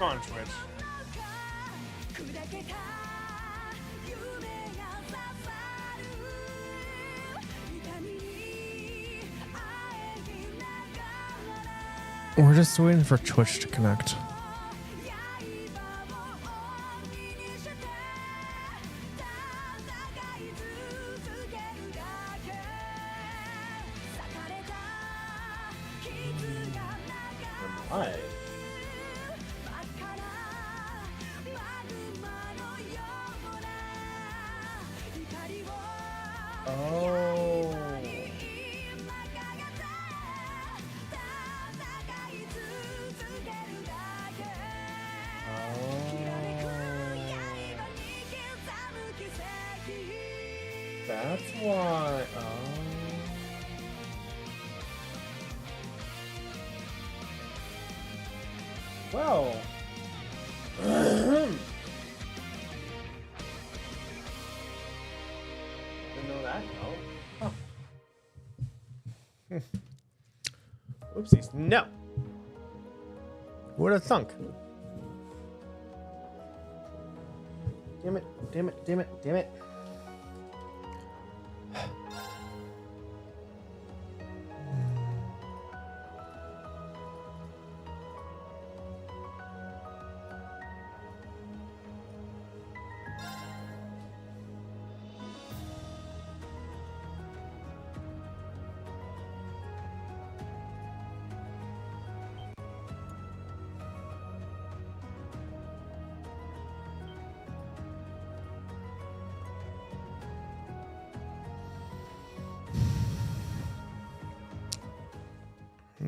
on Twitch. We're just waiting for Twitch to connect. Why? Oh. That's why. Oh. Well. Didn't know that. Oh. Huh. Oopsies. No. Would have thunk. Damn it. Damn it. Damn it. Damn it.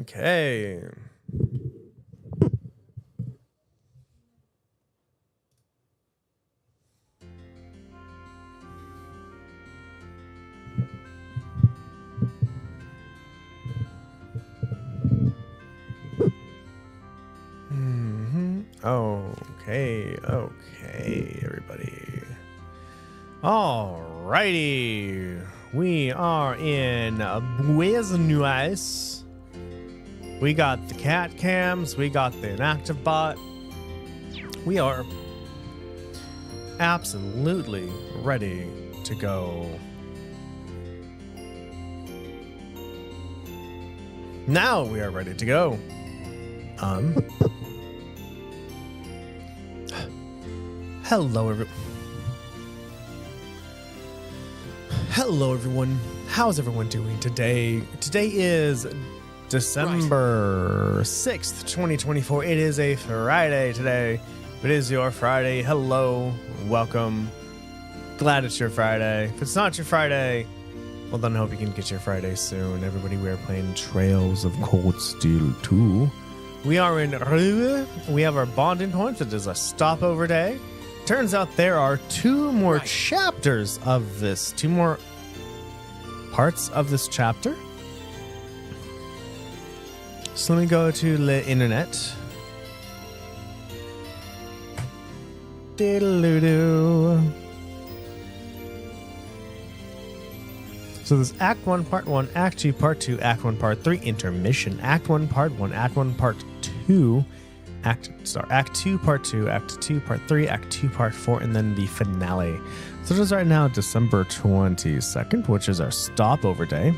Okay. Okay, everybody. Alrighty. We are in Buenos. We got the cat cams. We got the inactive bot. We are absolutely ready to go. Now we are ready to go. Hello, everyone. How's everyone doing today? Today is December 6th, 2024. It is a Friday today. It is your Friday. Hello. Welcome. Glad it's your Friday. If it's not your Friday, well, then I hope you can get your Friday soon. Everybody, we are playing Trails of Cold Steel 2. We are in Roer. We have our bonding points. It is a stopover day. Turns out there are two more chapters of this. Two more parts of this chapter. So let me go to the internet. Diddle-doo-doo. So there's Act 1, Part 1, Act 2, Part 2, Act 1, Part 3, Intermission, Act 1, Part 1, Act 1, Part 2, Act 2, Part 2, Act 2, Part 3, Act 2, Part 4, and then the finale. So it is right now December 22nd, which is our stopover day.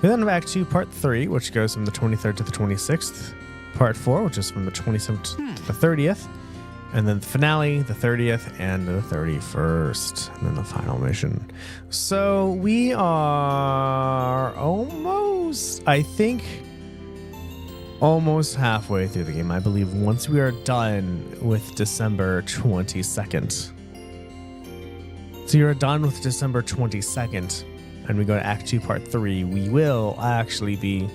We then have Act 2, Part 3, which goes from the 23rd to the 26th. Part 4, which is from the 27th to the 30th. And then the finale, the 30th and the 31st. And then the final mission. So we are almost, I think, almost halfway through the game. I believe once we are done with December 22nd. So you're done with December 22nd. And we go to Act 2, Part 3, we will actually be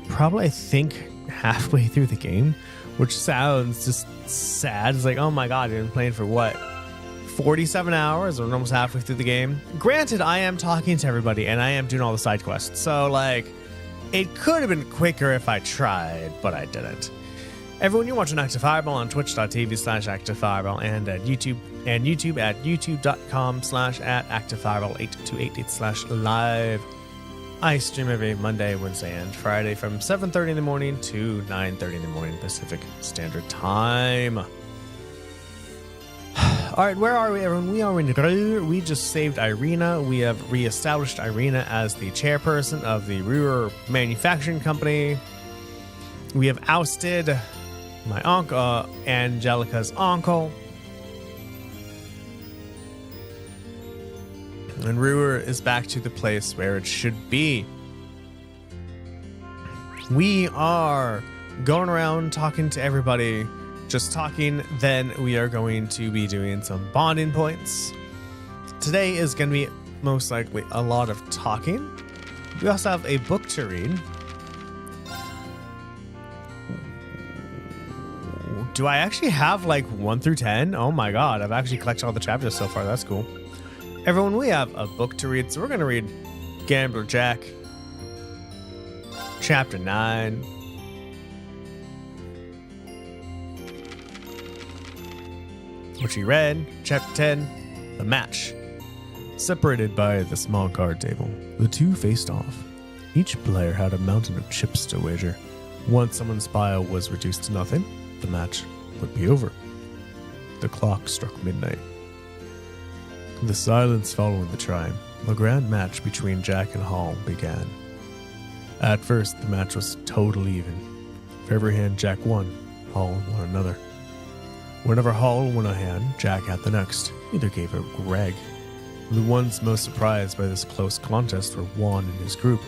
probably, I think, halfway through the game, which sounds just sad. It's like, oh my god, you've been playing for what, 47 hours? We're almost halfway through the game. Granted, I am talking to everybody, and I am doing all the side quests, so, like, it could have been quicker if I tried, but I didn't. Everyone, you're watching Active Fireball on twitch.tv/ActiveFireball and at YouTube at youtube.com/@ActiveFireball828/live. I stream every Monday, Wednesday, and Friday from 7:30 in the morning to 9:30 in the morning Pacific Standard Time. All right, where are we, everyone? We are in Roer. We just saved Irina. We have reestablished Irina as the chairperson of the Roer Manufacturing Company. We have ousted my uncle, Angelica's uncle. And Roer is back to the place where it should be. We are going around talking to everybody, just talking. Then we are going to be doing some bonding points. Today is going to be most likely a lot of talking. We also have a book to read. Do I actually have like 1 through 10? Oh my god, I've actually collected all the chapters so far. That's cool. Everyone, we have a book to read, so we're going to read Gambler Jack, Chapter 9. Which we read, Chapter 10, The Match. Separated by the small card table, the two faced off. Each player had a mountain of chips to wager. Once someone's pile was reduced to nothing, the match would be over. The clock struck midnight. The silence following the chime, the grand match between Jack and Hall began. At first, the match was totally even. For every hand Jack won, Hall won another. Whenever Hall won a hand, Jack had the next. Neither gave a rag. The ones most surprised by this close contest were Juan and his group.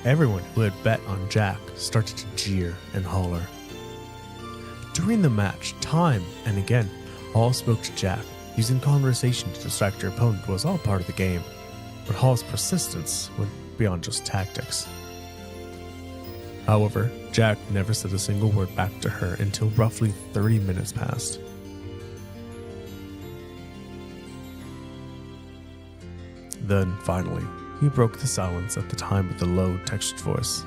Everyone who had bet on Jack started to jeer and holler. During the match, time and again, Hall spoke to Jack. Using conversation to distract your opponent was all part of the game, but Hall's persistence went beyond just tactics. However, Jack never said a single word back to her until roughly 30 minutes passed. Then, finally, he broke the silence at the time with a low, textured voice.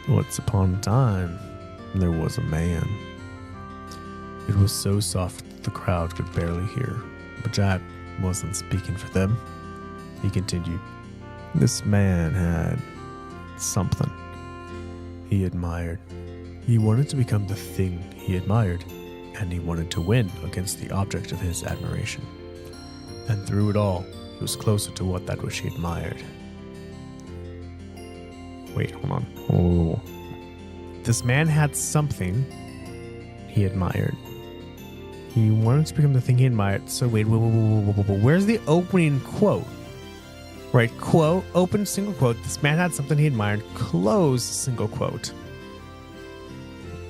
Once upon a time, there was a man. It was so soft that the crowd could barely hear, but Jack wasn't speaking for them. He continued, this man had something he admired. He wanted to become the thing he admired, and he wanted to win against the object of his admiration. And through it all, he was closer to what that which he admired. Wait, hold on. Oh. This man had something he admired. He wanted to become the thing he admired. So wait, where's the opening quote? Right, quote, open single quote. This man had something he admired. Close single quote.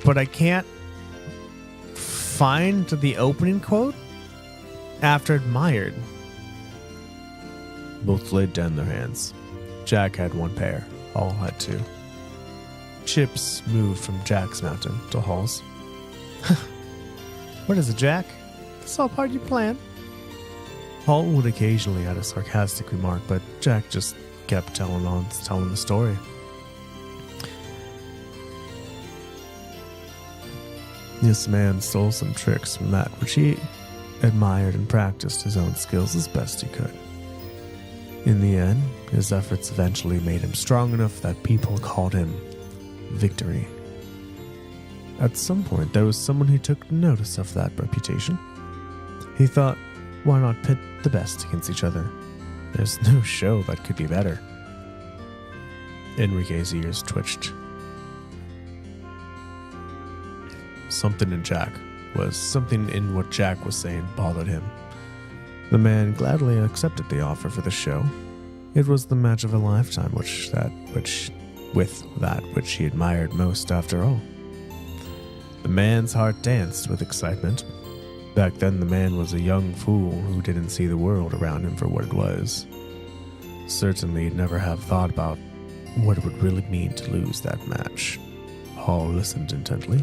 But I can't find the opening quote after admired. Both laid down their hands. Jack had one pair. Hall had two. Chips moved from Jack's mountain to Hall's. What is it, Jack? This all part of your plan? Hall would occasionally add a sarcastic remark, but Jack just kept telling the story. This man stole some tricks from that which he admired and practiced his own skills as best he could. In the end, his efforts eventually made him strong enough that people called him Victory. At some point, there was someone who took notice of that reputation. He thought, why not pit the best against each other? There's no show that could be better. Enrique's ears twitched. Something in what Jack was saying bothered him. The man gladly accepted the offer for the show. It was the match of a lifetime, with that which he admired most after all. The man's heart danced with excitement. Back then, the man was a young fool who didn't see the world around him for what it was. Certainly, he'd never have thought about what it would really mean to lose that match. Hall listened intently.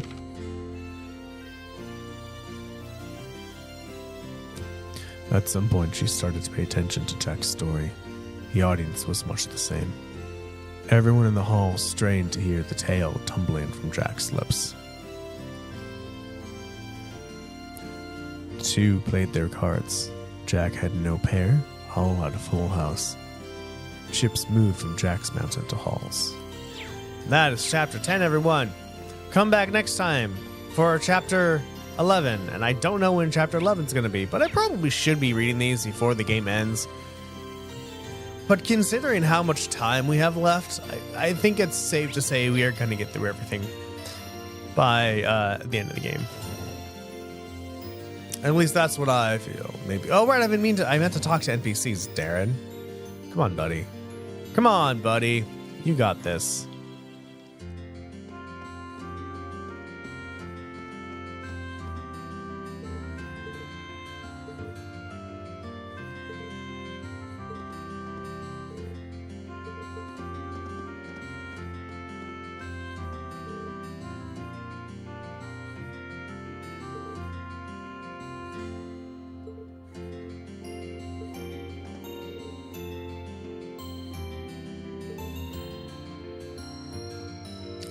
At some point, she started to pay attention to Jack's story. The audience was much the same. Everyone in the hall strained to hear the tale tumbling from Jack's lips. Two played their cards. Jack had no pair, Hall had a full house. Ships move from Jack's Mountain to Halls. That is chapter 10, everyone. Come back next time for chapter 11. And I don't know when chapter 11 is going to be, but I probably should be reading these before the game ends. But considering how much time we have left, I think it's safe to say we are going to get through everything by the end of the game. At least that's what I feel. Maybe. Oh, right. I meant to talk to NPCs, Darren. Come on, buddy. Come on, buddy. You got this.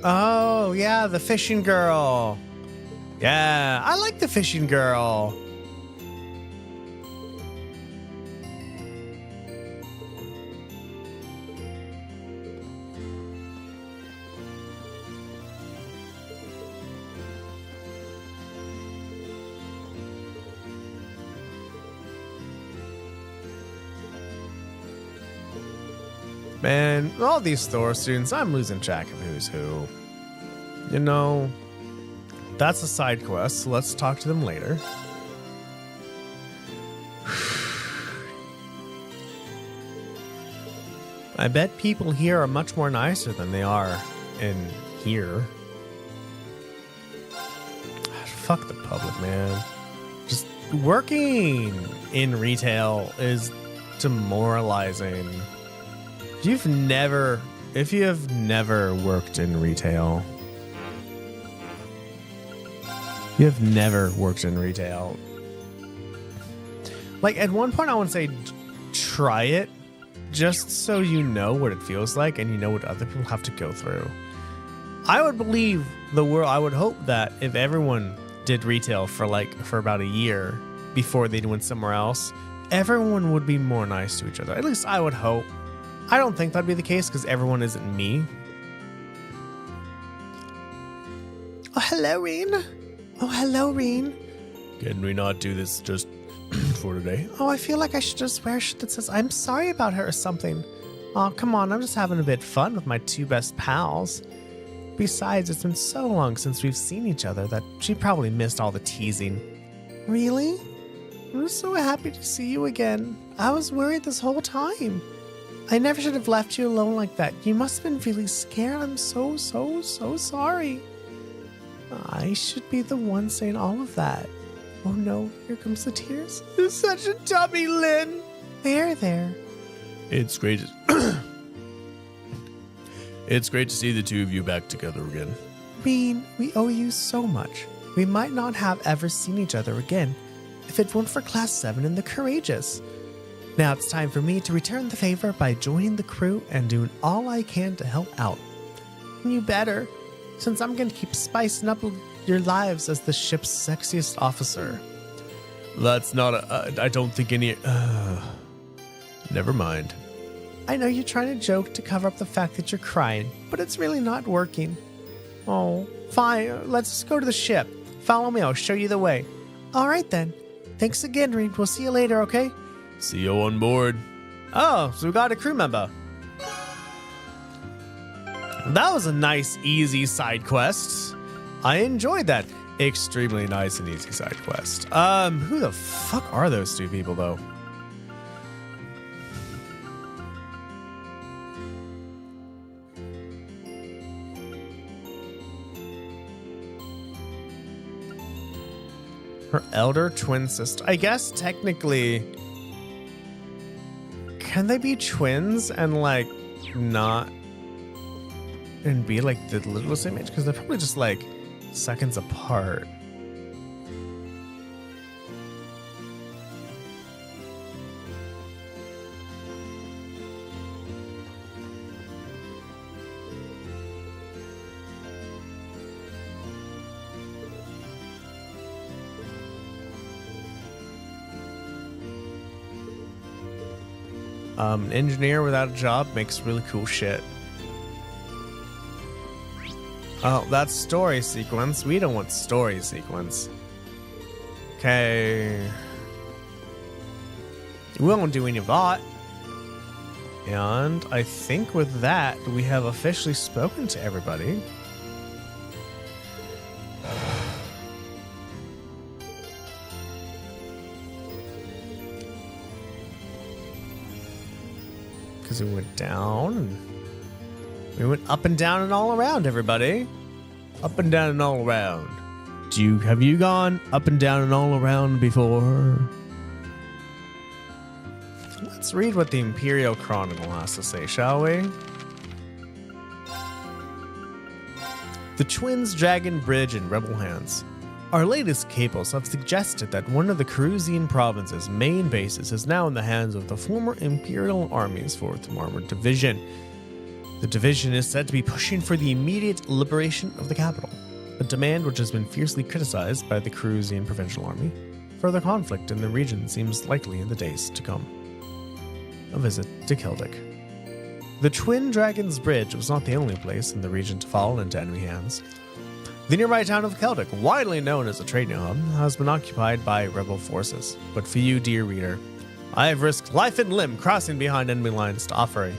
Oh, yeah, the fishing girl. Yeah, I like the fishing girl. Man, all these store students, I'm losing track of who's who. You know, that's a side quest, so let's talk to them later. I bet people here are much more nicer than they are in here. Fuck the public, man. Just working in retail is demoralizing. If you have never worked in retail, like at one point I want to say try it just so you know what it feels like and you know what other people have to go through. I would believe I would hope that if everyone did retail for about a year before they went somewhere else, everyone would be more nice to each other. At least I would hope. I don't think that'd be the case because everyone isn't me. Oh, hello, Reen. Oh, hello, Reen. Can we not do this just for today? Oh, I feel like I should just wear a shirt that says, I'm sorry about her or something. Oh, come on. I'm just having a bit of fun with my two best pals. Besides, it's been so long since we've seen each other that she probably missed all the teasing. Really? I'm so happy to see you again. I was worried this whole time. I never should have left you alone like that. You must have been really scared. I'm so sorry. I should be the one saying all of that. Oh no, here comes the tears. You're such a dummy, Lynn. There. It's great. It's great to see the two of you back together again. Bean, we owe you so much. We might not have ever seen each other again if it weren't for Class 7 and the Courageous. Now it's time for me to return the favor by joining the crew and doing all I can to help out. And you better, since I'm going to keep spicing up your lives as the ship's sexiest officer. That's not I don't think any... Never mind. I know you're trying to joke to cover up the fact that you're crying, but it's really not working. Oh, fine. Let's just go to the ship. Follow me. I'll show you the way. All right, then. Thanks again, Reed. We'll see you later, okay? See you on board. Oh, so we got a crew member. That was a nice, easy side quest. I enjoyed that. Extremely nice and easy side quest. Who the fuck are those two people, though? Her elder twin sister. I guess technically... Can they be twins and like not and be like the littlest image? Because they're probably just like seconds apart. An engineer without a job makes really cool shit. Oh, that's story sequence. We don't want story sequence. Okay. We won't do any of that. And I think with that, we have officially spoken to everybody. Because we went down, and we went up and down and all around, everybody. Up and down and all around. Have you gone up and down and all around before? Let's read what the Imperial Chronicle has to say, shall we? The Twins Dragon Bridge in rebel hands. Our latest cables have suggested that one of the Carusian province's main bases is now in the hands of the former Imperial Army's 4th Armored Division. The division is said to be pushing for the immediate liberation of the capital, a demand which has been fiercely criticized by the Carusian Provincial Army. Further conflict in the region seems likely in the days to come. A visit to Celtic. The Twin Dragons Bridge was not the only place in the region to fall into enemy hands. The nearby town of Celtic, widely known as a trading hub, has been occupied by rebel forces. But for you, dear reader, I have risked life and limb crossing behind enemy lines to offer a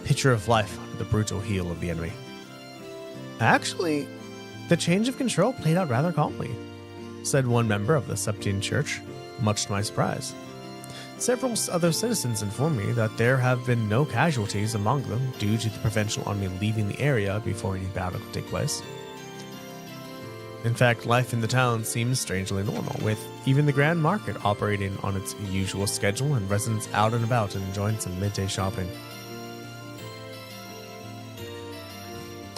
picture of life under the brutal heel of the enemy. Actually, the change of control played out rather calmly, said one member of the Septine Church, much to my surprise. Several other citizens informed me that there have been no casualties among them due to the provincial army leaving the area before any battle could take place. In fact, life in the town seems strangely normal, with even the Grand Market operating on its usual schedule and residents out and about and enjoying some midday shopping.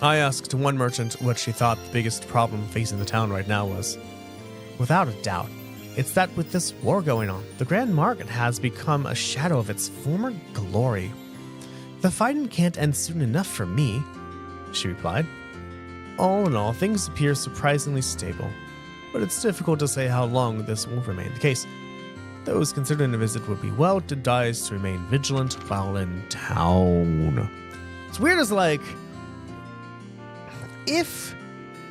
I asked one merchant what she thought the biggest problem facing the town right now was. Without a doubt, it's that with this war going on, the Grand Market has become a shadow of its former glory. The fighting can't end soon enough for me, she replied. All in all, things appear surprisingly stable, but it's difficult to say how long this will remain the case. Those considering a visit would be well advised to remain vigilant while in town. It's weird as like, if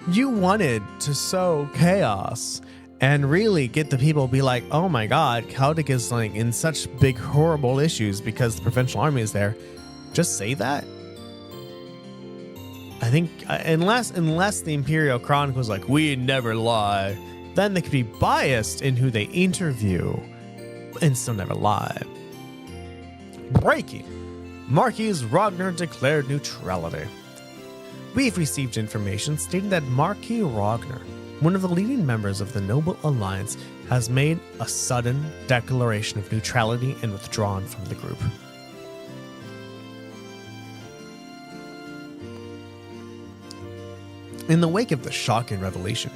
you wanted to sow chaos and really get the people to be like, oh my god, Celtic is like in such big horrible issues because the provincial army is there, just say that. I think unless the Imperial Chronicle is like, we never lie, then they could be biased in who they interview and still never lie. Breaking. Marquis Ragnar declared neutrality. We've received information stating that Marquis Ragnar, one of the leading members of the Noble Alliance, has made a sudden declaration of neutrality and withdrawn from the group. In the wake of the shocking revelation,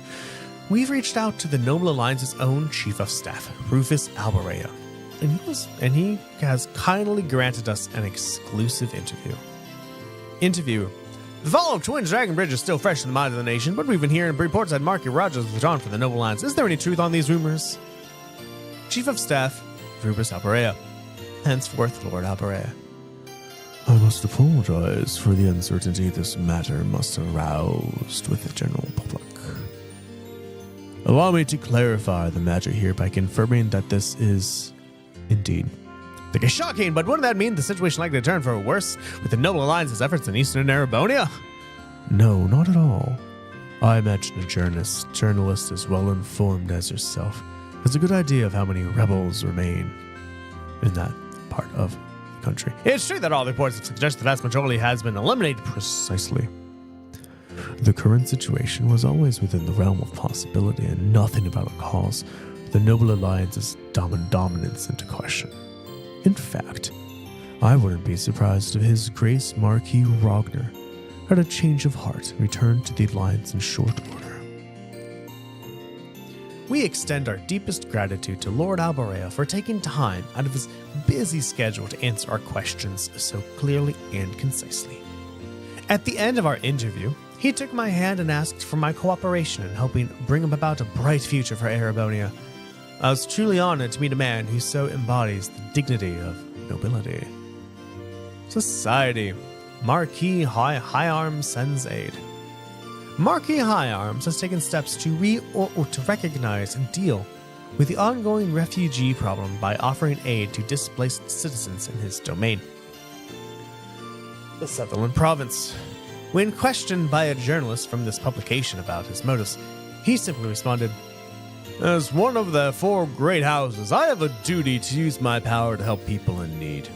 we've reached out to the Noble Alliance's own Chief of Staff, Rufus Alberea, and he has kindly granted us an exclusive interview. The fall of Twins Dragon Bridge is still fresh in the mind of the nation, but we've been hearing reports that Marquis Rogers was withdrawn from the Noble Alliance. Is there any truth on these rumors? Chief of Staff, Rufus Alberea. Henceforth, Lord Alberea. I must apologize for the uncertainty this matter must have aroused with the general public. Allow me to clarify the matter here by confirming that this is, indeed, the case. Shocking, but wouldn't that mean the situation likely to turn for worse with the Noble Alliance's efforts in Eastern Arabonia? No, not at all. I imagine a journalist as well informed as yourself has a good idea of how many rebels remain in that part of the country. It's true that all the reports suggest the vast majority has been eliminated. Precisely. The current situation was always within the realm of possibility, and nothing about it calls the Noble Alliance's dominance into question. In fact, I wouldn't be surprised if His Grace Marquis Ragnar had a change of heart and returned to the Alliance in short order. We extend our deepest gratitude to Lord Alberea for taking time out of his busy schedule to answer our questions so clearly and concisely. At the end of our interview, he took my hand and asked for my cooperation in helping bring about a bright future for Arabonia. I was truly honored to meet a man who so embodies the dignity of nobility. Society. Marquis High Arms sends aid. Marquis High Arms has taken steps to recognize and deal with the ongoing refugee problem by offering aid to displaced citizens in his domain, the Sutherland Province. When questioned by a journalist from this publication about his motives, he simply responded, "As one of the 4 great houses, I have a duty to use my power to help people in need."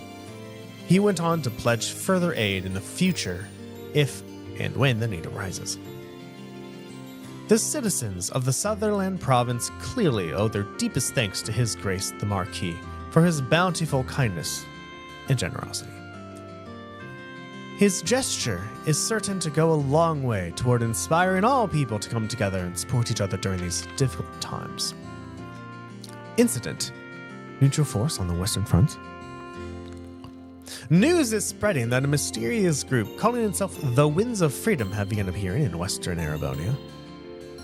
He went on to pledge further aid in the future if and when the need arises. The citizens of the Sutherland Province clearly owe their deepest thanks to His Grace the Marquis for his bountiful kindness and generosity. His gesture is certain to go a long way toward inspiring all people to come together and support each other during these difficult times. Incident: neutral force on the Western Front. News is spreading that a mysterious group calling itself the Winds of Freedom have begun appearing in Western Arabonia.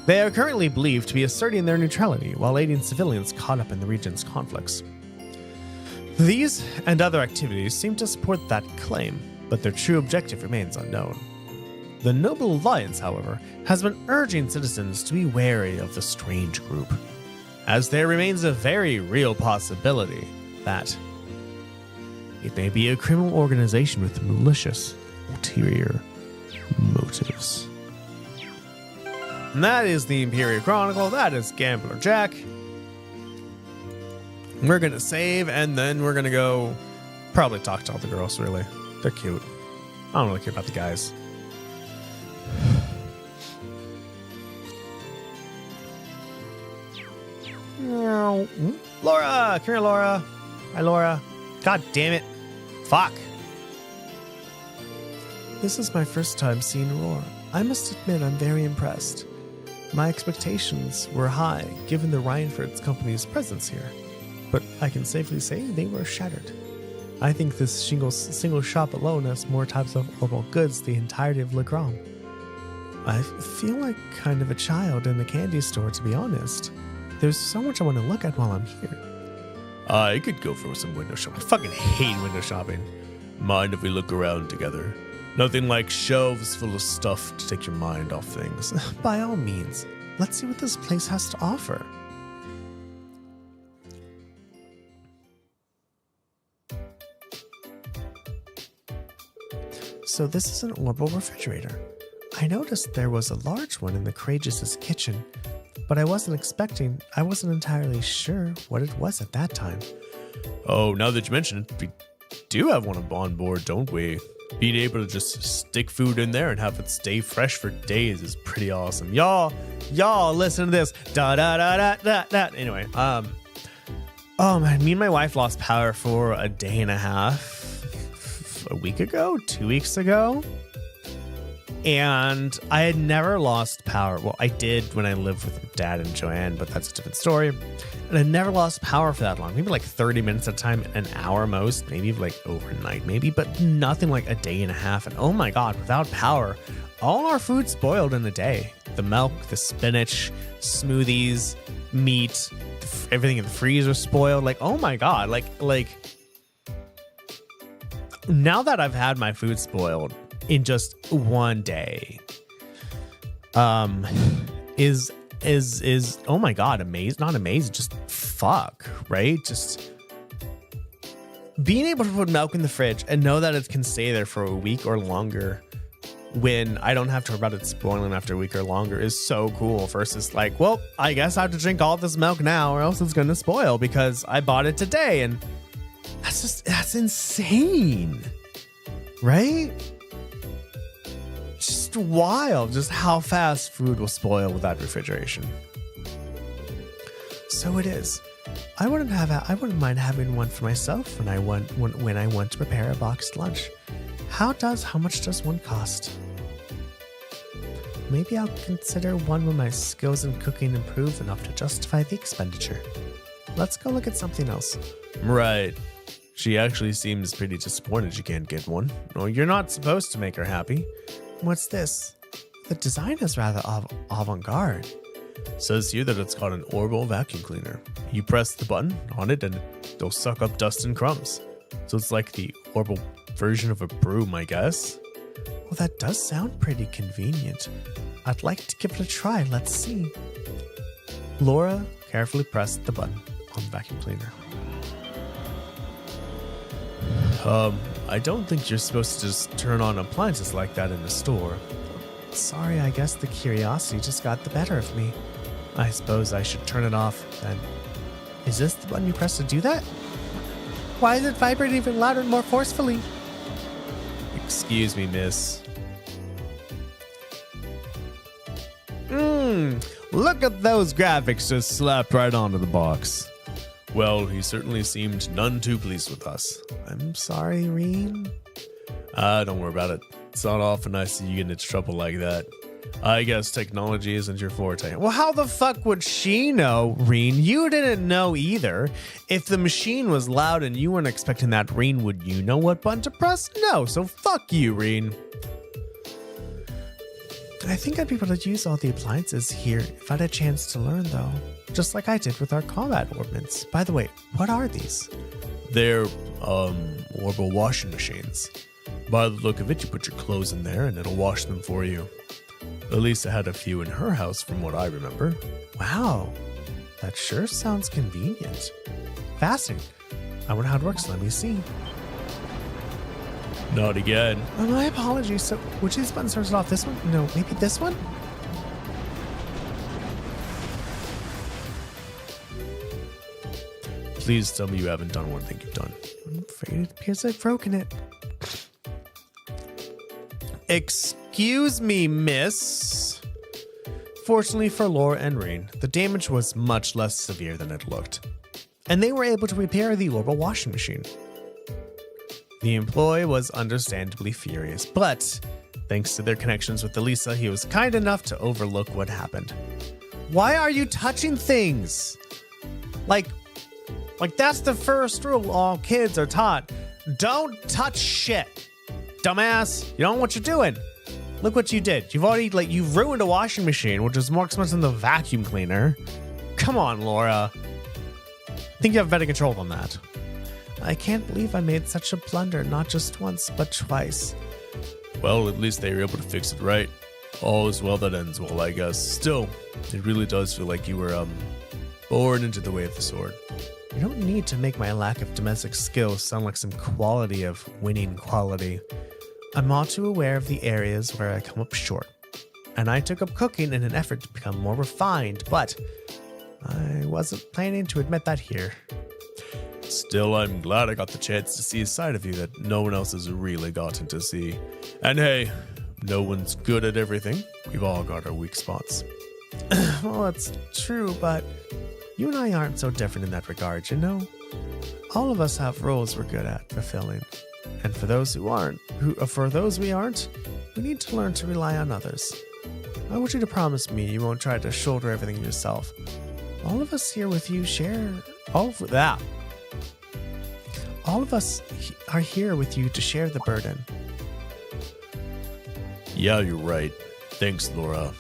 They are currently believed to be asserting their neutrality while aiding civilians caught up in the region's conflicts. These and other activities seem to support that claim, but their true objective remains unknown. The Noble Alliance, however, has been urging citizens to be wary of the strange group, as there remains a very real possibility that it may be a criminal organization with malicious, ulterior motives. And that is the Imperial Chronicle. That is Gambler Jack. We're going to save, and then we're going to go probably talk to all the girls, really. They're cute. I don't really care about the guys. Laura! Come here, Laura. Hi, Laura. God damn it. Fuck. This is my first time seeing Roer. I must admit I'm very impressed. My expectations were high, given the Rhineford's company's presence here. But I can safely say they were shattered. I think this single shop alone has more types of local goods than the entirety of Legram. I feel like kind of a child in the candy store, to be honest. There's so much I want to look at while I'm here. I could go for some window shopping. I fucking hate window shopping. Mind if we look around together? Nothing like shelves full of stuff to take your mind off things. By all means, let's see what this place has to offer. So this is an orbital refrigerator. I noticed there was a large one in the Courageous' kitchen, but I wasn't entirely sure what it was at that time. Oh, now that you mention it, we do have one on board, don't we? Being able to just stick food in there and have it stay fresh for days is pretty awesome. Y'all listen to this. Da da da da da da. Anyway, oh man, me and my wife lost power for a day and a half. A week ago, 2 weeks ago, and I had never lost power. Well, I did when I lived with Dad and Joanne, but that's a different story. And I never lost power for that long, maybe like 30 minutes at a time, an hour most, maybe like overnight, maybe, but nothing like a day and a half. And oh my God, without power, all our food spoiled in a day. The milk, the spinach, smoothies, meat, everything in the freezer spoiled. Like, oh my God, like. Now that I've had my food spoiled in just one day, is oh my God, amazing, not amazing, just fuck, right? Just being able to put milk in the fridge and know that it can stay there for a week or longer when I don't have to worry about it spoiling after a week or longer is so cool versus like, well, I guess I have to drink all this milk now or else it's going to spoil because I bought it today. And that's insane, right? Just wild, just how fast food will spoil without refrigeration. So it is. I wouldn't mind having one for myself when I want to prepare a boxed lunch. How much does one cost? Maybe I'll consider one when my skills in cooking improve enough to justify the expenditure. Let's go look at something else. Right. She actually seems pretty disappointed she can't get one. Oh, you're not supposed to make her happy. What's this? The design is rather avant-garde. Says here that it's called an orbital vacuum cleaner. You press the button on it and it'll suck up dust and crumbs. So it's like the orbital version of a broom, I guess. Well, that does sound pretty convenient. I'd like to give it a try. Let's see. Laura carefully pressed the button on the vacuum cleaner. I don't think you're supposed to just turn on appliances like that in a store. Sorry, I guess the curiosity just got the better of me. I suppose I should turn it off then. Is this the button you press to do that? Why is it vibrating even louder and more forcefully? Excuse me, miss. Look at those graphics just slapped right onto the box. Well, he certainly seemed none too pleased with us. I'm sorry, Reen. Don't worry about it. It's not often I see you get into trouble like that. I guess technology isn't your forte. Well, how the fuck would she know, Reen? You didn't know either. If the machine was loud and you weren't expecting that, Reen, would you know what button to press? No, so fuck you, Reen. I think I'd be able to use all the appliances here if I had a chance to learn, though. Just like I did with our combat ordnance. By the way, what are these? They're, orbital washing machines. By the look of it, you put your clothes in there and it'll wash them for you. Elisa had a few in her house from what I remember. Wow, that sure sounds convenient. Fascinating. I wonder how it works. Let me see. Not again. Oh, my apologies. So, which of these buttons turns it off? This one? No, maybe this one? Please tell me you haven't done what I think you've done. I'm afraid it appears I've broken it. Excuse me, miss. Fortunately for Laura and Rain, the damage was much less severe than it looked, and they were able to repair the orbital washing machine. The employee was understandably furious, but thanks to their connections with Elisa, he was kind enough to overlook what happened. Why are you touching things? Like that's the first rule all kids are taught. Don't touch shit. Dumbass, you don't know what you're doing. Look what you did. You've ruined a washing machine, which is more expensive than the vacuum cleaner. Come on, Laura. I think you have better control than that. I can't believe I made such a blunder, not just once, but twice. Well, at least they were able to fix it right. All is well that ends well, I guess. Still, it really does feel like you were, born into the way of the sword. You don't need to make my lack of domestic skills sound like some quality of winning quality. I'm all too aware of the areas where I come up short, and I took up cooking in an effort to become more refined, but I wasn't planning to admit that here. Still, I'm glad I got the chance to see a side of you that no one else has really gotten to see. And hey, no one's good at everything. We've all got our weak spots. Well, that's true, but you and I aren't so different in that regard, you know? All of us have roles we're good at fulfilling. And for those we aren't, we need to learn to rely on others. I want you to promise me you won't try to shoulder everything yourself. All of us here with you share all of that. All of us are here with you to share the burden. Yeah, you're right. Thanks, Laura.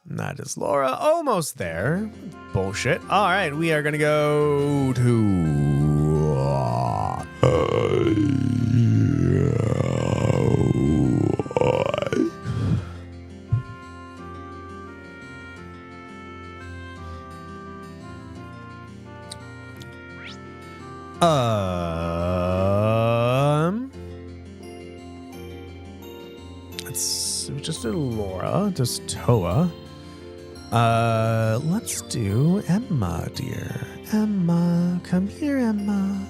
That is Laura. Almost there. Bullshit. All right, we are going to go to... Let's just do Laura, just Toa. Let's do Emma, dear. Emma, come here, Emma.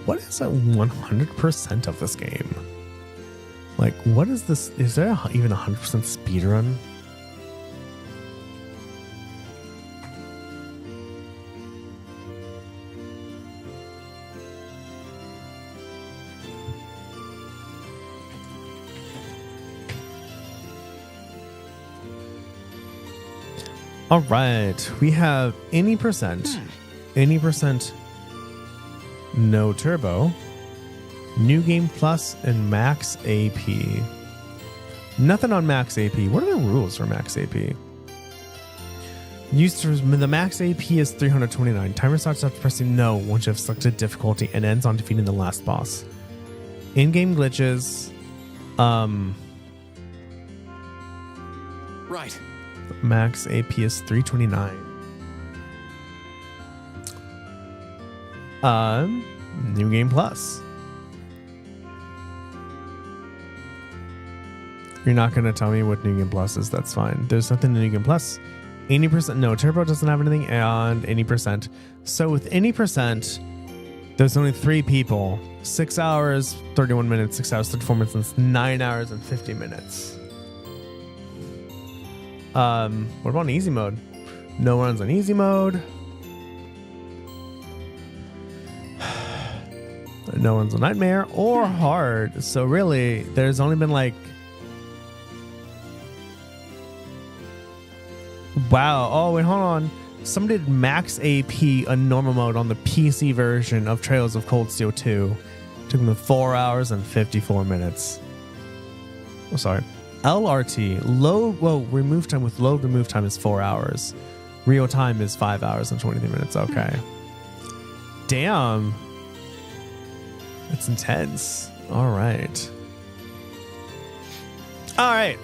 What is a 100% of this game? Like, what is this? Is there even 100% speedrun? All right, we have any percent. any percent no turbo, new game plus, and max AP. Nothing on max AP. What are the rules for max AP? The max AP is 329. Timer starts after pressing no once you have selected difficulty and ends on defeating the last boss. In-game glitches. Right. Max AP is 329. New game plus. You're not going to tell me what new game plus is. That's fine. There's nothing in new game plus. 80% no turbo doesn't have anything, and any percent. So with any percent, there's only 3 people. 6 hours, 31 minutes, 6 hours, 34 minutes, and it's 9 hours and 50 minutes. What about easy mode? No one's on easy mode. No one's a nightmare or hard. So really, there's only been like... Wow. Oh, wait, hold on. Somebody did max AP on normal mode on the PC version of Trails of Cold Steel 2. Took them 4 hours and 54 minutes. Oh, sorry. LRT, remove time with load remove time is 4 hours. Real time is 5 hours and 23 minutes. Okay. Damn. It's intense. All right. All right.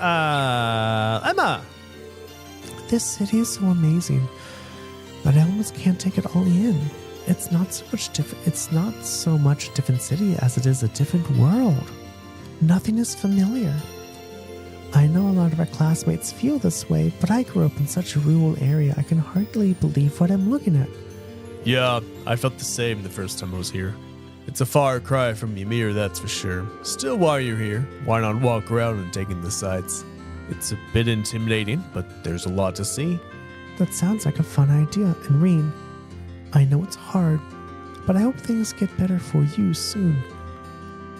Emma. This city is so amazing, but I almost can't take it all in. It's not so much different city as it is a different world. Nothing is familiar. I know a lot of our classmates feel this way, but I grew up in such a rural area I can hardly believe what I'm looking at. Yeah, I felt the same the first time I was here. It's a far cry from Ymir, that's for sure. Still, while you're here, why not walk around and take in the sights? It's a bit intimidating, but there's a lot to see. That sounds like a fun idea. And Reen, I know it's hard, but I hope things get better for you soon.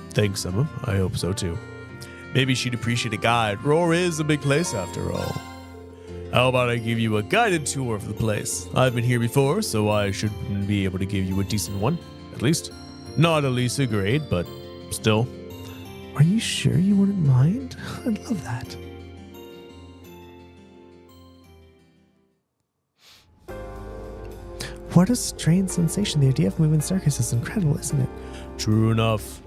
Thanks, Emma. I hope so too. Maybe she'd appreciate a guide. Roer is a big place after all. How about I give you a guided tour of the place? I've been here before, so I should be able to give you a decent one, at least. Not Elisa grade, but still. Are you sure you wouldn't mind? I'd love that. What a strange sensation. The idea of moving circus is incredible, isn't it? True enough.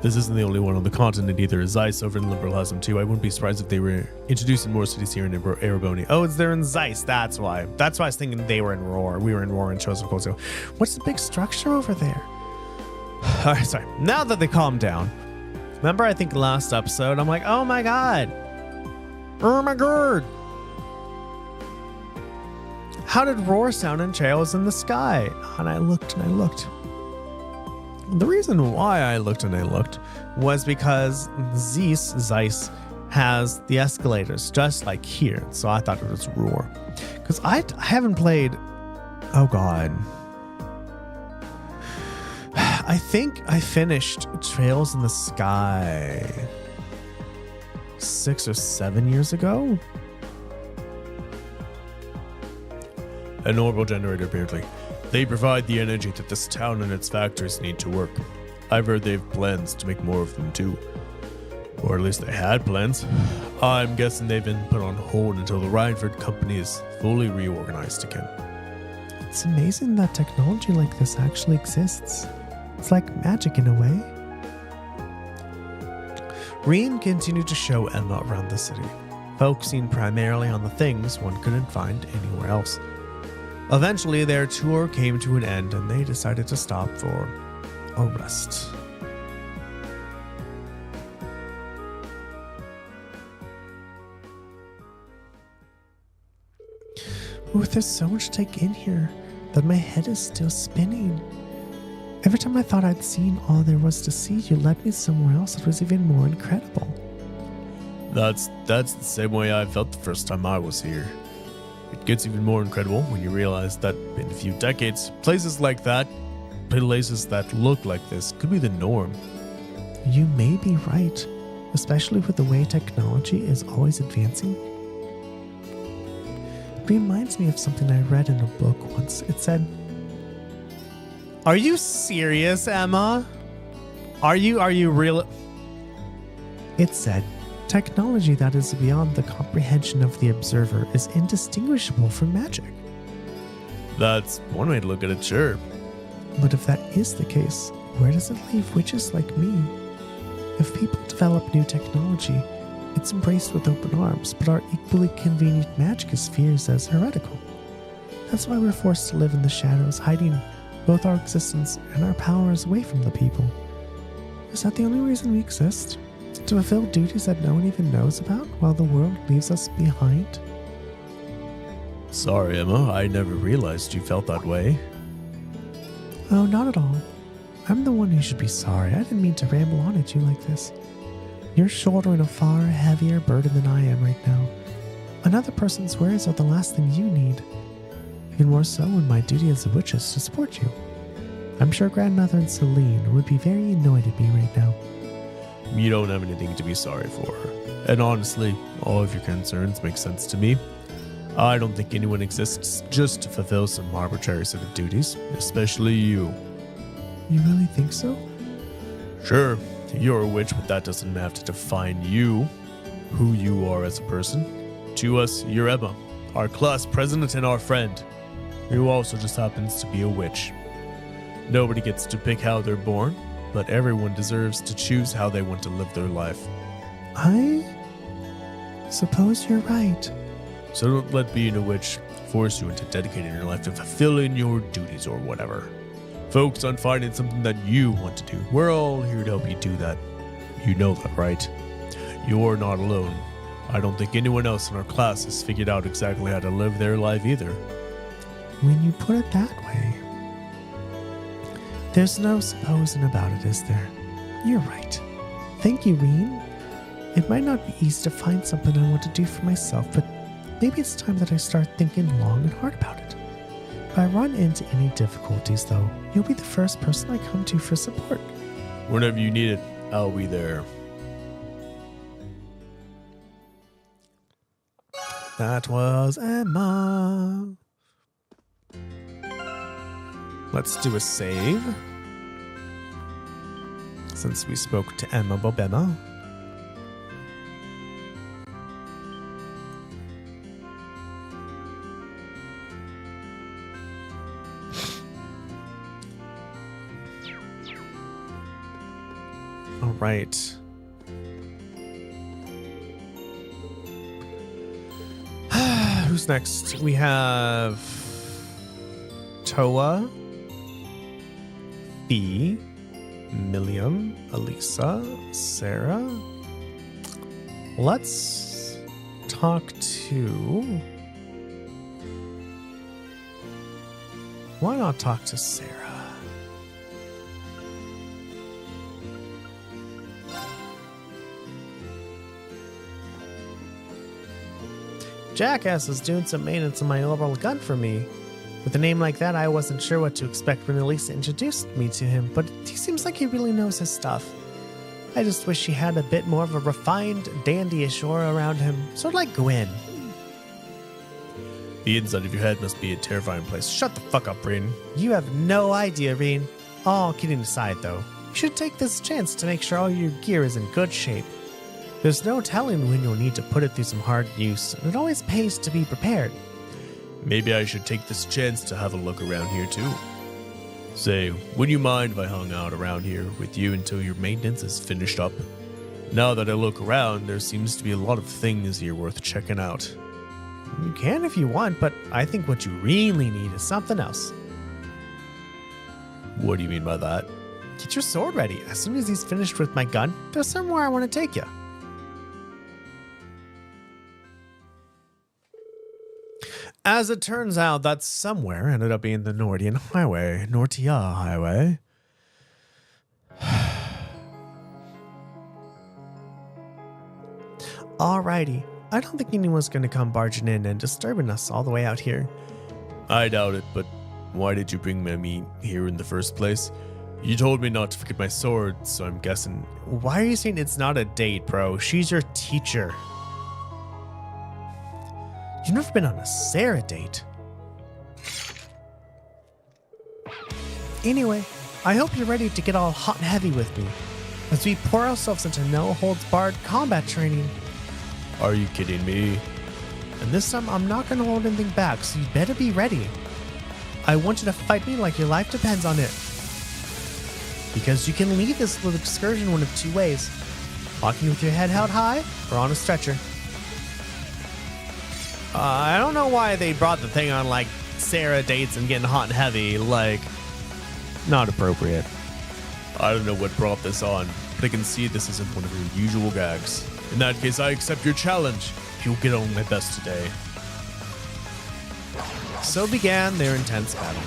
This isn't the only one on the continent either. Zeiss over in Liberal has them too. I wouldn't be surprised if they were introducing more cities here in Erebony. Oh, it's there in Zeiss. That's why. That's why I was thinking they were in Roer. We were in Roer and Trails of Cold Steel. What's the big structure over there? All right, sorry. Now that they calmed down. Remember, I think last episode, I'm like, oh my God. Oh my God. How did Roer sound in Trails in the Sky? And I looked and I looked. The reason why I looked and I looked was because Zeiss has the escalators just like here. So I thought it was Roer. Because I haven't played... Oh God. I think I finished Trails in the Sky 6 or 7 years ago. An orbital generator, apparently. They provide the energy that this town and its factories need to work. I've heard they have plans to make more of them too. Or at least they had plans. I'm guessing they've been put on hold until the Rhineford company is fully reorganized again. It's amazing that technology like this actually exists. It's like magic in a way. Reen continued to show Emma around the city, focusing primarily on the things one couldn't find anywhere else. Eventually, their tour came to an end and they decided to stop for a rest. Ooh, there's so much to take in here that my head is still spinning. Every time I thought I'd seen all there was to see, you led me somewhere else that was even more incredible. That's the same way I felt the first time I was here. It gets even more incredible when you realize that in a few decades, places like that, places that look like this, could be the norm. You may be right, especially with the way technology is always advancing. It reminds me of something I read in a book once. It said, Are you serious, Emma? Are you real? It said, technology that is beyond the comprehension of the observer is indistinguishable from magic. That's one way to look at it, sure. But if that is the case, where does it leave witches like me? If people develop new technology, it's embraced with open arms, but our equally convenient magic is feared as heretical. That's why we're forced to live in the shadows, hiding both our existence and our powers away from the people. Is that the only reason we exist? To fulfill duties that no one even knows about while the world leaves us behind? Sorry, Emma. I never realized you felt that way. Oh, not at all. I'm the one who should be sorry. I didn't mean to ramble on at you like this. You're shouldering a far heavier burden than I am right now. Another person's words are the last thing you need. Even more so when my duty as a witch is to support you. I'm sure Grandmother and Celine would be very annoyed at me right now. You don't have anything to be sorry for. And honestly, all of your concerns make sense to me. I don't think anyone exists just to fulfill some arbitrary set of duties, especially you. You really think so? Sure, you're a witch, but that doesn't have to define you, who you are as a person. To us, you're Emma, our class president and our friend, who also just happens to be a witch. Nobody gets to pick how they're born, but everyone deserves to choose how they want to live their life. I suppose you're right. So don't let being a witch force you into dedicating your life to fulfilling your duties or whatever. Focus on finding something that you want to do. We're all here to help you do that. You know that, right? You're not alone. I don't think anyone else in our class has figured out exactly how to live their life either. When you put it that way, there's no supposing about it, is there? You're right. Thank you, Reen. It might not be easy to find something I want to do for myself, but maybe it's time that I start thinking long and hard about it. If I run into any difficulties, though, you'll be the first person I come to for support. Whenever you need it, I'll be there. That was Emma. Let's do a save. Since we spoke to Emma Bobemma. All right. Who's next? We have Toa, Fee, Milliam, Elisa, Sarah. Let's talk to... Why not talk to Sarah? Jackass is doing some maintenance on my overall gun for me. With a name like that, I wasn't sure what to expect when Elisa introduced me to him, but he seems like he really knows his stuff. I just wish he had a bit more of a refined, dandyish aura around him, sort of like Gwen. The inside of your head must be a terrifying place. Shut the fuck up, Brayden. You have no idea, Reen. All kidding aside, though, you should take this chance to make sure all your gear is in good shape. There's no telling when you'll need to put it through some hard use, and it always pays to be prepared. Maybe I should take this chance to have a look around here too. Say, would you mind if I hung out around here with you until your maintenance is finished up? Now that I look around, there seems to be a lot of things here worth checking out. You can if you want, but I think what you really need is something else. What do you mean by that? Get your sword ready. As soon as he's finished with my gun, there's somewhere I want to take you. As it turns out, that somewhere ended up being the Nortia Highway. Alrighty, I don't think anyone's going to come barging in and disturbing us all the way out here. I doubt it, but why did you bring me here in the first place? You told me not to forget my sword, so I'm guessing... Why are you saying it's not a date, bro? She's your teacher. You've never been on a Sarah date. Anyway, I hope you're ready to get all hot and heavy with me as we pour ourselves into no-holds-barred combat training. Are you kidding me? And this time, I'm not going to hold anything back, so you better be ready. I want you to fight me like your life depends on it. Because you can leave this little excursion one of two ways. Walking with your head held high, or on a stretcher. I don't know why they brought the thing on, like, Sarah dates and getting hot and heavy, like, not appropriate. I don't know what brought this on, but I can see this isn't one of your usual gags. In that case, I accept your challenge. You'll get on my best today. So began their intense battle.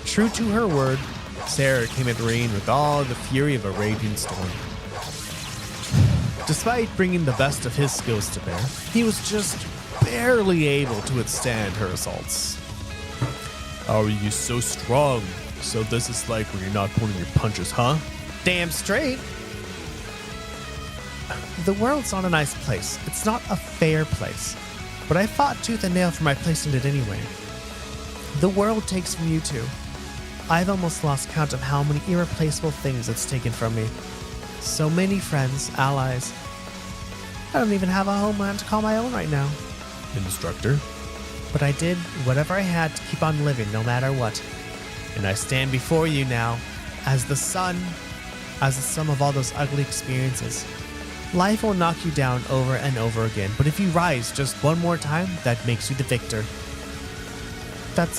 True to her word, Sarah came at Roer with all the fury of a raging storm. Despite bringing the best of his skills to bear, he was just barely able to withstand her assaults. How are you so strong? So this is like when you're not pulling your punches, huh? Damn straight. The world's not a nice place. It's not a fair place. But I fought tooth and nail for my place in it anyway. The world takes from you too. I've almost lost count of how many irreplaceable things it's taken from me. So many friends, allies. I don't even have a homeland to call my own right now. Instructor? But I did whatever I had to keep on living no matter what. And I stand before you now as the sun, as the sum of all those ugly experiences. Life will knock you down over and over again, but if you rise just one more time, that makes you the victor. That's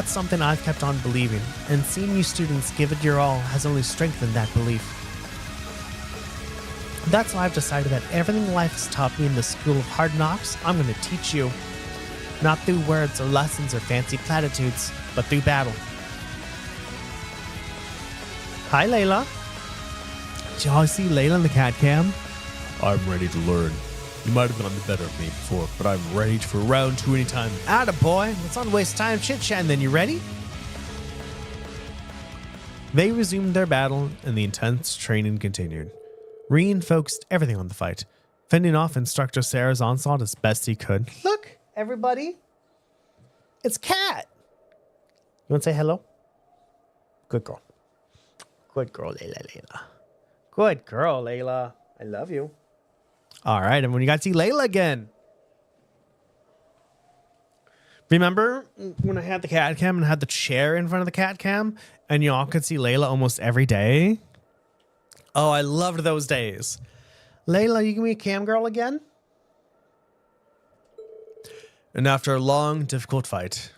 something I've kept on believing, and seeing you students give it your all has only strengthened that belief. That's why I've decided that everything life has taught me in the School of Hard Knocks, I'm going to teach you. Not through words or lessons or fancy platitudes, but through battle. Hi, Layla. Did y'all see Layla in the cat cam? I'm ready to learn. You might have gotten the better of me before, but I'm ready for round 2 anytime. Attaboy. Let's not waste time chit-chatting then. You ready? They resumed their battle, and the intense training continued. Roer focused everything on the fight, fending off Instructor Sarah's onslaught as best he could. Look, everybody. It's Kat. You want to say hello? Good girl. Good girl, Layla. Good girl, Layla. I love you. All right, everyone, you got to see Layla again. Remember when I had the cat cam and had the chair in front of the cat cam and y'all could see Layla almost every day? Oh, I loved those days. Layla, you give me a cam girl again? And after a long, difficult fight,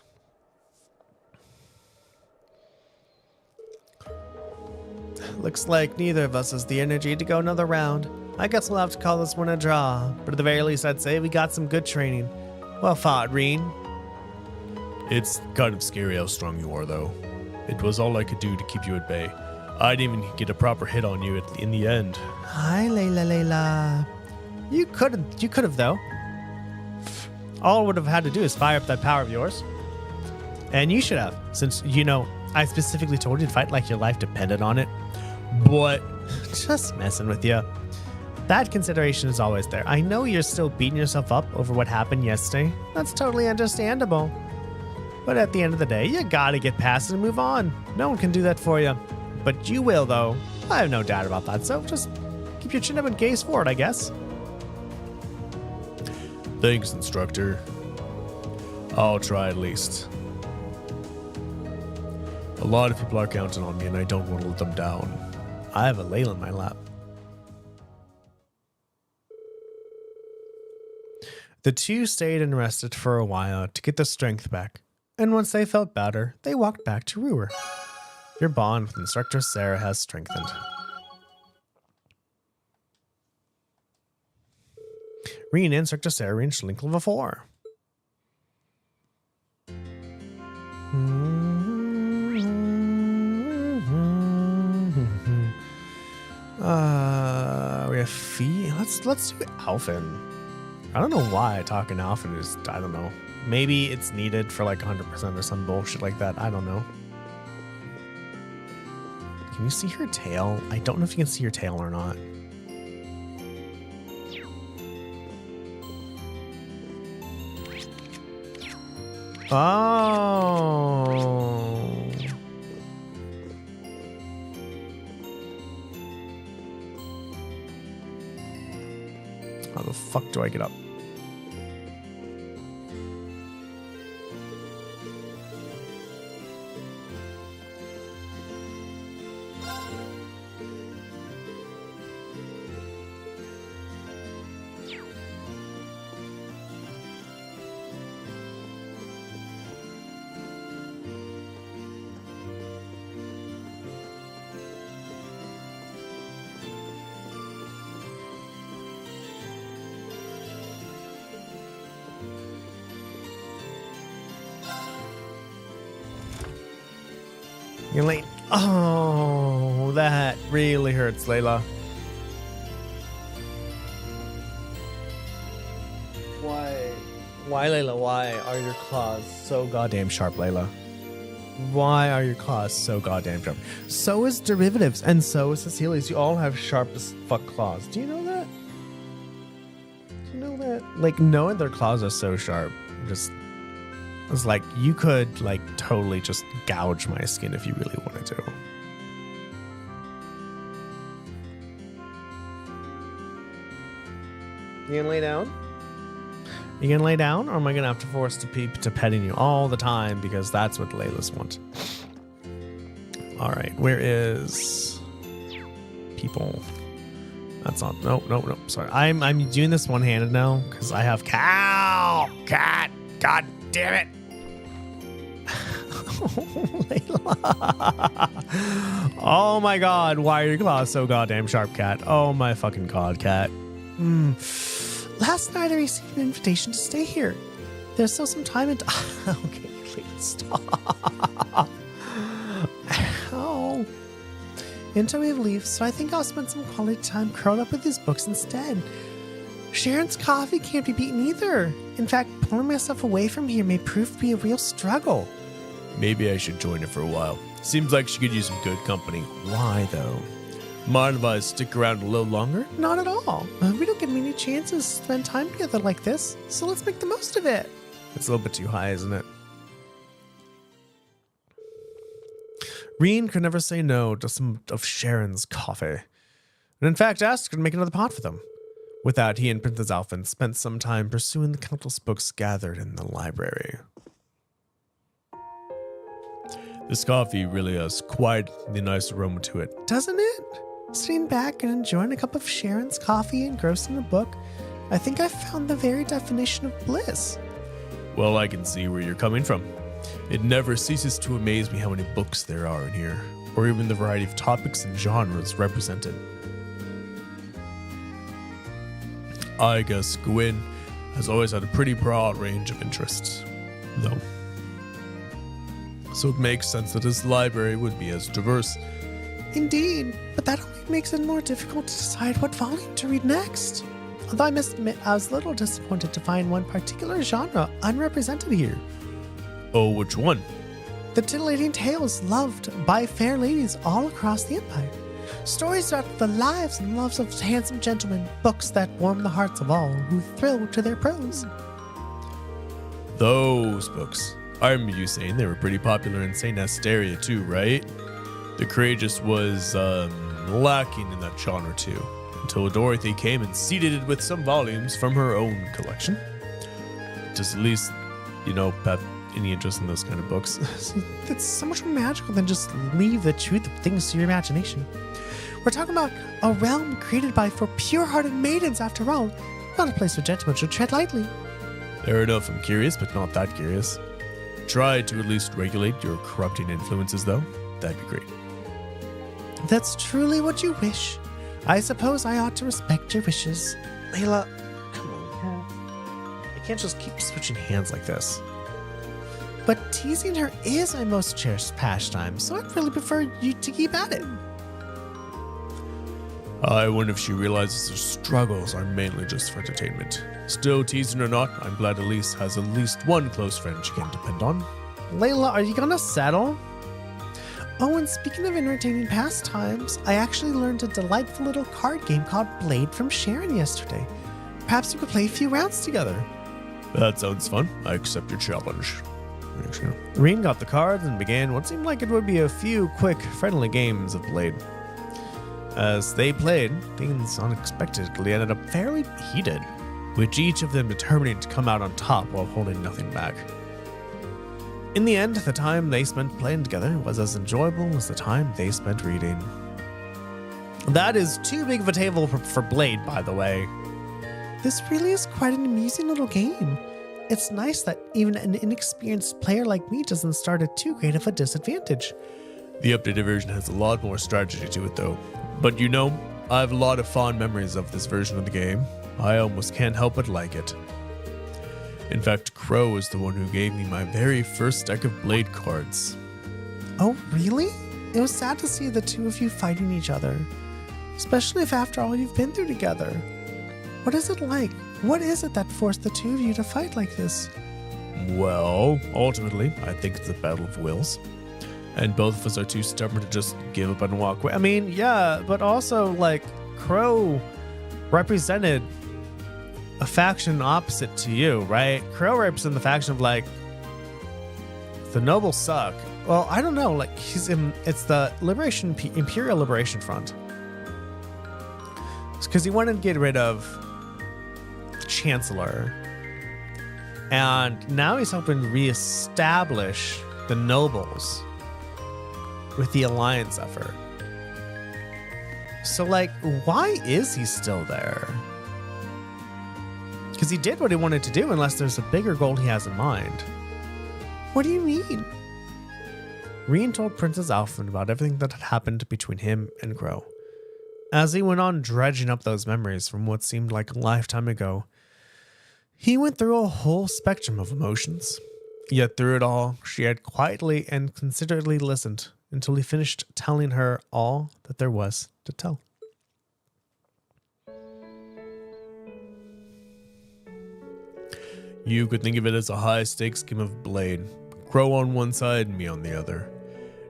looks like neither of us has the energy to go another round. I guess we'll have to call this one a draw, but at the very least I'd say we got some good training. Well fought, Roer. It's kind of scary how strong you are, though. It was all I could do to keep you at bay. I didn't even get a proper hit on you in the end. Hi, Layla. You could have, though. All I would have had to do is fire up that power of yours. And you should have, since, I specifically told you to fight like your life depended on it. But just messing with you. That consideration is always there. I know you're still beating yourself up over what happened yesterday. That's totally understandable. But at the end of the day, you gotta get past it and move on. No one can do that for you. But you will, though. I have no doubt about that. So just keep your chin up and gaze forward, I guess. Thanks, Instructor. I'll try at least. A lot of people are counting on me, and I don't want to let them down. I have a Layla in my lap. The two stayed and rested for a while to get their strength back, and once they felt better, they walked back to Roer. Your bond with Instructor Sarah has strengthened. Roer and Instructor Sarah reached link level 4. We have feet. Let's do Alphen. I don't know why I talk in Alphen. I don't know. Maybe it's needed for like 100% or some bullshit like that. I don't know. Can you see her tail? I don't know if you can see her tail or not. Oh. How the fuck do I get up? You're late. Oh, that really hurts, Layla. Why, Layla? Why are your claws so goddamn sharp, Layla? Why are your claws so goddamn sharp? So is Derivatives, and so is Cecilia's. You all have sharp as fuck claws. Do you know that? Do you know that? Like, knowing their claws are so sharp, just... It's like, you could, like, totally just gouge my skin if you really wanted to. You gonna lay down? You gonna lay down, or am I gonna have to force to petting you all the time because that's what Layla's want? All right, where is people? That's not. No. Sorry, I'm doing this one-handed now because I have cat. God damn it. Layla. Oh my god, why are your claws so goddamn sharp, cat? Oh my fucking god, cat. Last night I received an invitation to stay here. There's still some time and okay, please stop. Oh. Until we leave, so I think I'll spend some quality time curled up with these books instead. Sharon's coffee can't be beaten either. In fact, pulling myself away from here may prove to be a real struggle. Maybe I should join her for a while. Seems like she could use some good company. Why, though? Mind if I stick around a little longer? Not at all. We don't get many chances to spend time together like this, so let's make the most of it. It's a little bit too high, isn't it? Reen could never say no to some of Sharon's coffee, and in fact asked her to make another pot for them. With that, he and Princess Alphen spent some time pursuing the countless books gathered in the library. This coffee really has quite the nice aroma to it. Doesn't it? Sitting back and enjoying a cup of Sharon's coffee and engrossed in a book, I think I've found the very definition of bliss. Well, I can see where you're coming from. It never ceases to amaze me how many books there are in here, or even the variety of topics and genres represented. I guess Gwyn has always had a pretty broad range of interests, though. So it makes sense that his library would be as diverse. Indeed, but that only makes it more difficult to decide what volume to read next. Although I must admit, I was a little disappointed to find one particular genre unrepresented here. Oh, which one? The titillating tales loved by fair ladies all across the Empire. Stories about the lives and loves of handsome gentlemen, books that warm the hearts of all who thrill to their prose. Those books. I remember you saying they were pretty popular in St. Asteria too, right? The Courageous was lacking in that genre too, until Dorothy came and seeded it with some volumes from her own collection. Just at least, have any interest in those kind of books. It's so much more magical than just leave the truth of things to your imagination. We're talking about a realm created for pure-hearted maidens after all, not a place where gentlemen should tread lightly. Fair enough, I'm curious, but not that curious. Try to at least regulate your corrupting influences, though. That'd be great. That's truly what you wish. I suppose I ought to respect your wishes. Layla, come on. I can't just keep switching hands like this. But teasing her is my most cherished pastime, so I'd really prefer you to keep at it. I wonder if she realizes her struggles are mainly just for entertainment. Still, teasing or not, I'm glad Elise has at least one close friend she can depend on. Layla, are you gonna settle? Oh, and speaking of entertaining pastimes, I actually learned a delightful little card game called Blade from Sharon yesterday. Perhaps we could play a few rounds together. That sounds fun. I accept your challenge. functional. Reen got the cards and began what seemed like it would be a few quick, friendly games of Blade. As they played, things unexpectedly ended up fairly heated, with each of them determining to come out on top while holding nothing back. In the end, the time they spent playing together was as enjoyable as the time they spent reading. That is too big of a table for Blade, by the way. This really is quite an amusing little game. It's nice that even an inexperienced player like me doesn't start at too great of a disadvantage. The updated version has a lot more strategy to it, though. But you know, I have a lot of fond memories of this version of the game. I almost can't help but like it. In fact, Crow is the one who gave me my very first deck of Blade cards. Oh, really? It was sad to see the two of you fighting each other, especially if after all you've been through together. What is it like? What is it that forced the two of you to fight like this? Well, ultimately, I think it's a battle of wills. And both of us are too stubborn to just give up and walk away. I mean, yeah, but also, like, Crow represented a faction opposite to you, right? Crow represented the faction of, like, the nobles suck. Well, I don't know, like, it's the Imperial Liberation Front. It's because he wanted to get rid of the Chancellor. And now he's helping reestablish the nobles with the alliance effort. So, like, why is he still there? Because he did what he wanted to do, unless there's a bigger goal he has in mind. What do you mean? Reen told Princess Alphen about everything that had happened between him and Crow. As he went on dredging up those memories from what seemed like a lifetime ago, he went through a whole spectrum of emotions. Yet through it all, she had quietly and considerately listened until he finished telling her all that there was to tell. You could think of it as a high-stakes game of Blade. Crow on one side and me on the other.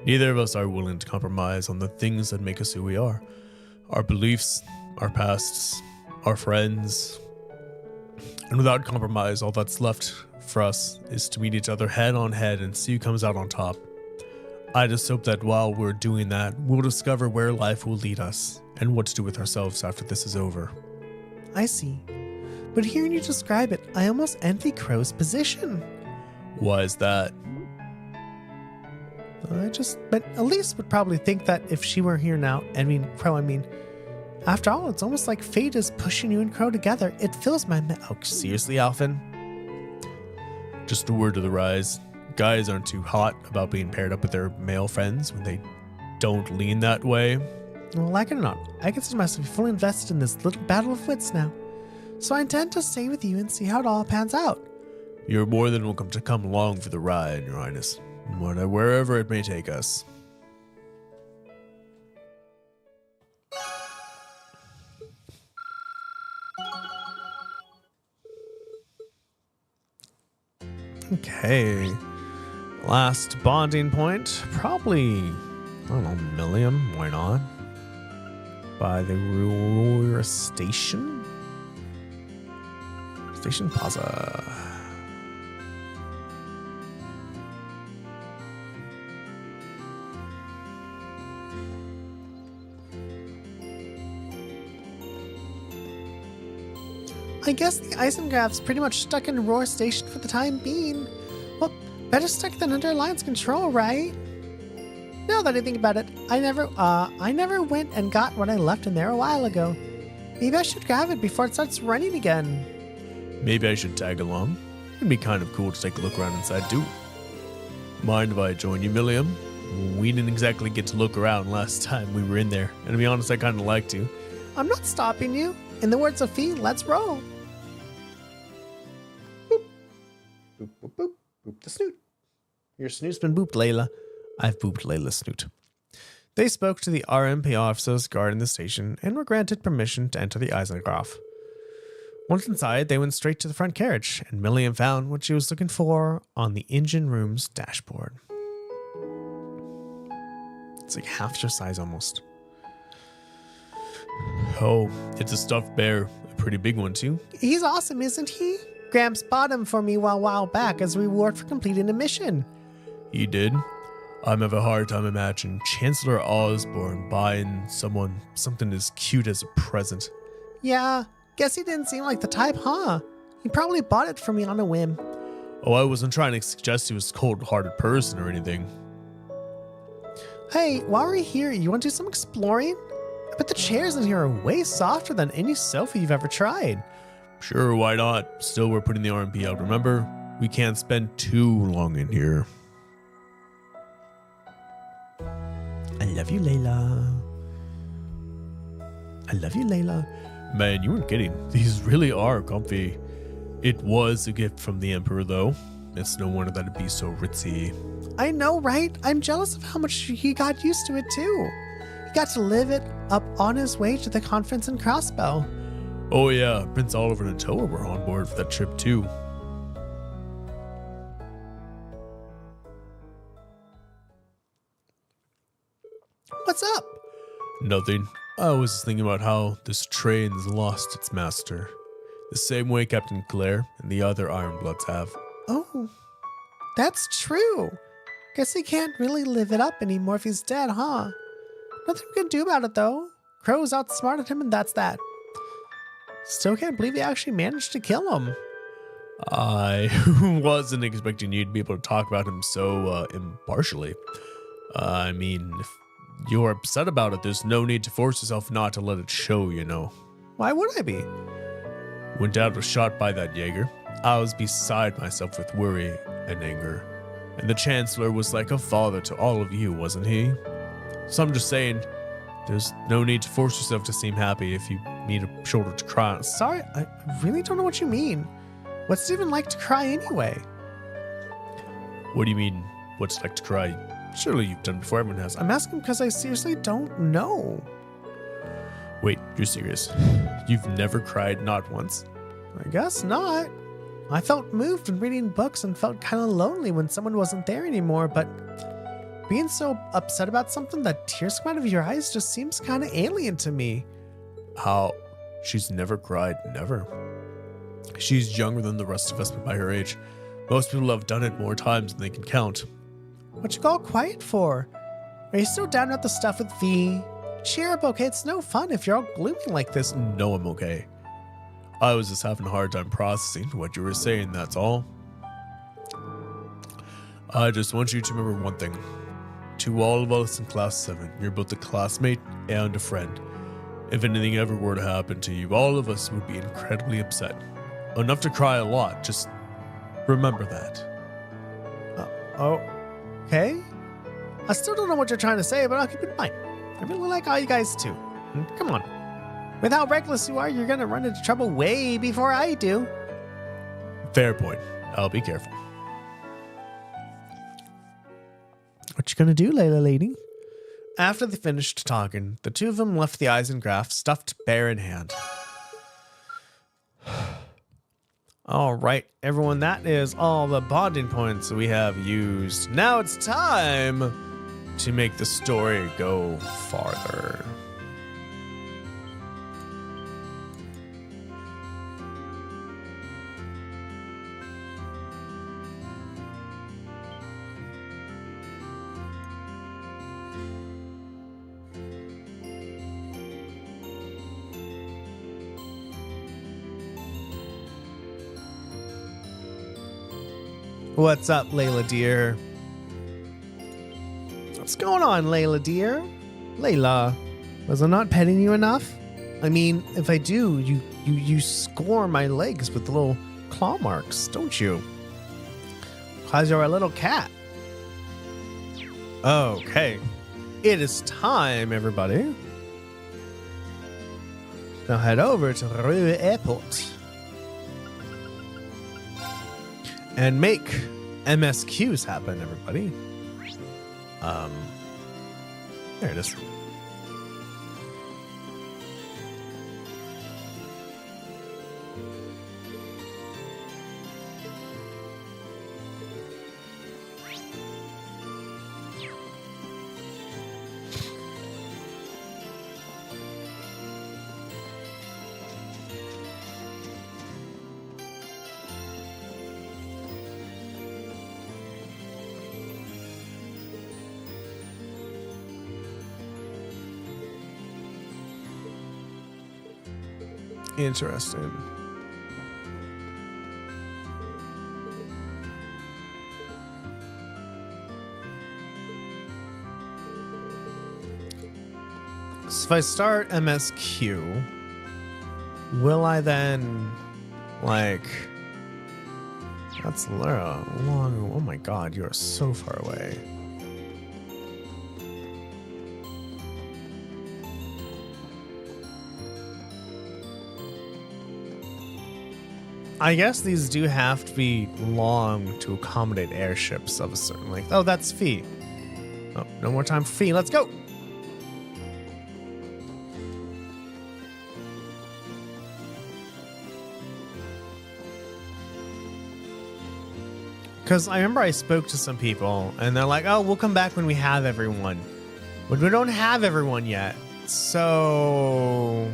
Neither of us are willing to compromise on the things that make us who we are. Our beliefs, our pasts, our friends. And without compromise, all that's left for us is to meet each other head on head and see who comes out on top. I just hope that while we're doing that, we'll discover where life will lead us and what to do with ourselves after this is over. I see. But hearing you describe it, I almost envy Crow's position. Why is that? But Elise would probably think that if she were here now, Crow, after all, it's almost like fate is pushing you and Crow together. It fills my Oh, seriously, Alphen? Just a word to the rise. Guys aren't too hot about being paired up with their male friends when they don't lean that way. Well, like it or not, I consider myself fully invested in this little battle of wits now. So I intend to stay with you and see how it all pans out. You're more than welcome to come along for the ride, Your Highness. Wherever it may take us. Okay. Last bonding point. Probably, I don't know, Millium. Why not? By the Roer Station? Station Plaza. I guess the Eisengraf's pretty much stuck in Roer Station for the time being. Well, better stuck than under Alliance control, right? Now that I think about it, I never went and got what I left in there a while ago. Maybe I should grab it before it starts running again. Maybe I should tag along. It'd be kind of cool to take a look around inside too. Mind if I join you, Milliam? We didn't exactly get to look around last time we were in there, and to be honest, I kind of like to. I'm not stopping you. In the words of Fee, let's roll. Boop. Boop, boop, boop. Boop the snoot. Your snoot's been booped, Layla. I've booped Layla's snoot. They spoke to the RMP officers guarding the station and were granted permission to enter the Eisengraf. Once inside, they went straight to the front carriage, and Milliam found what she was looking for on the engine room's dashboard. It's like half your size almost. Oh, it's a stuffed bear. A pretty big one, too. He's awesome, isn't he? Gramps bought him for me a while back as a reward for completing a mission. He did? I'm having a hard time imagining Chancellor Osborne buying something as cute as a present. Yeah, guess he didn't seem like the type, huh? He probably bought it for me on a whim. Oh, I wasn't trying to suggest he was a cold-hearted person or anything. Hey, while we're here, you want to do some exploring? I bet the chairs in here are way softer than any sofa you've ever tried. Sure, why not? Still, we're putting the RMP out, remember? We can't spend too long in here. I love you, Layla. I love you, Layla. Man, you weren't kidding. These really are comfy. It was a gift from the Emperor, though. It's no wonder that it'd be so ritzy. I know, right? I'm jealous of how much he got used to it, too. He got to live it up on his way to the conference in Crossbow. Oh yeah, Prince Oliver and Toa were on board for that trip, too. What's up? Nothing. I was just thinking about how this train's lost its master. The same way Captain Claire and the other Ironbloods have. Oh, that's true. Guess he can't really live it up anymore if he's dead, huh? Nothing we can do about it, though. Crows outsmarted him, and that's that. Still can't believe he actually managed to kill him. I wasn't expecting you to be able to talk about him so impartially. I mean, if you're upset about it, there's no need to force yourself not to let it show, you know. Why would I be? When Dad was shot by that Jaeger, I was beside myself with worry and anger. And the Chancellor was like a father to all of you, wasn't he? So I'm just saying, there's no need to force yourself to seem happy if you need a shoulder to cry on. Sorry, I really don't know what you mean. What's it even like to cry anyway? What do you mean, what's it like to cry? Surely you've done it before, everyone has. I'm asking because I seriously don't know. Wait, you're serious? You've never cried, not once? I guess not. I felt moved when reading books and felt kind of lonely when someone wasn't there anymore, but being so upset about something that tears come out of your eyes just seems kind of alien to me. How? She's never cried, never. She's younger than the rest of us, but by her age, most people have done it more times than they can count. What you all quiet for? Are you still down at the stuff with V? Cheer up, okay? It's no fun if you're all gloomy like this. No, I'm okay. I was just having a hard time processing what you were saying, that's all. I just want you to remember one thing. To all of us in Class 7, you're both a classmate and a friend. If anything ever were to happen to you, all of us would be incredibly upset. Enough to cry a lot, just remember that. Okay? I still don't know what you're trying to say, but I'll keep it in mind. I really like all you guys too. Come on. With how reckless you are, you're gonna run into trouble way before I do. Fair point. I'll be careful. What you gonna do, Layla lady? After they finished talking, the two of them left the Eisengraph stuffed bear in hand. All right, everyone, that is all the bonding points we have used. Now it's time to make the story go farther. What's up, Layla dear? What's going on, Layla dear? Layla, was I not petting you enough? I mean, if I do, you score my legs with little claw marks, don't you? 'Cause you're a little cat. Okay. It is time, everybody. Now head over to Roer Airport and make MSQs happen, everybody. There it is. Interesting. So if I start MSQ, will I then, like, that's long, oh my god, you are so far away. I guess these do have to be long to accommodate airships of a certain length. Oh, that's Fee. Oh, no more time for Fee, let's go! Because I remember I spoke to some people, and they're like, oh, we'll come back when we have everyone. But we don't have everyone yet. So...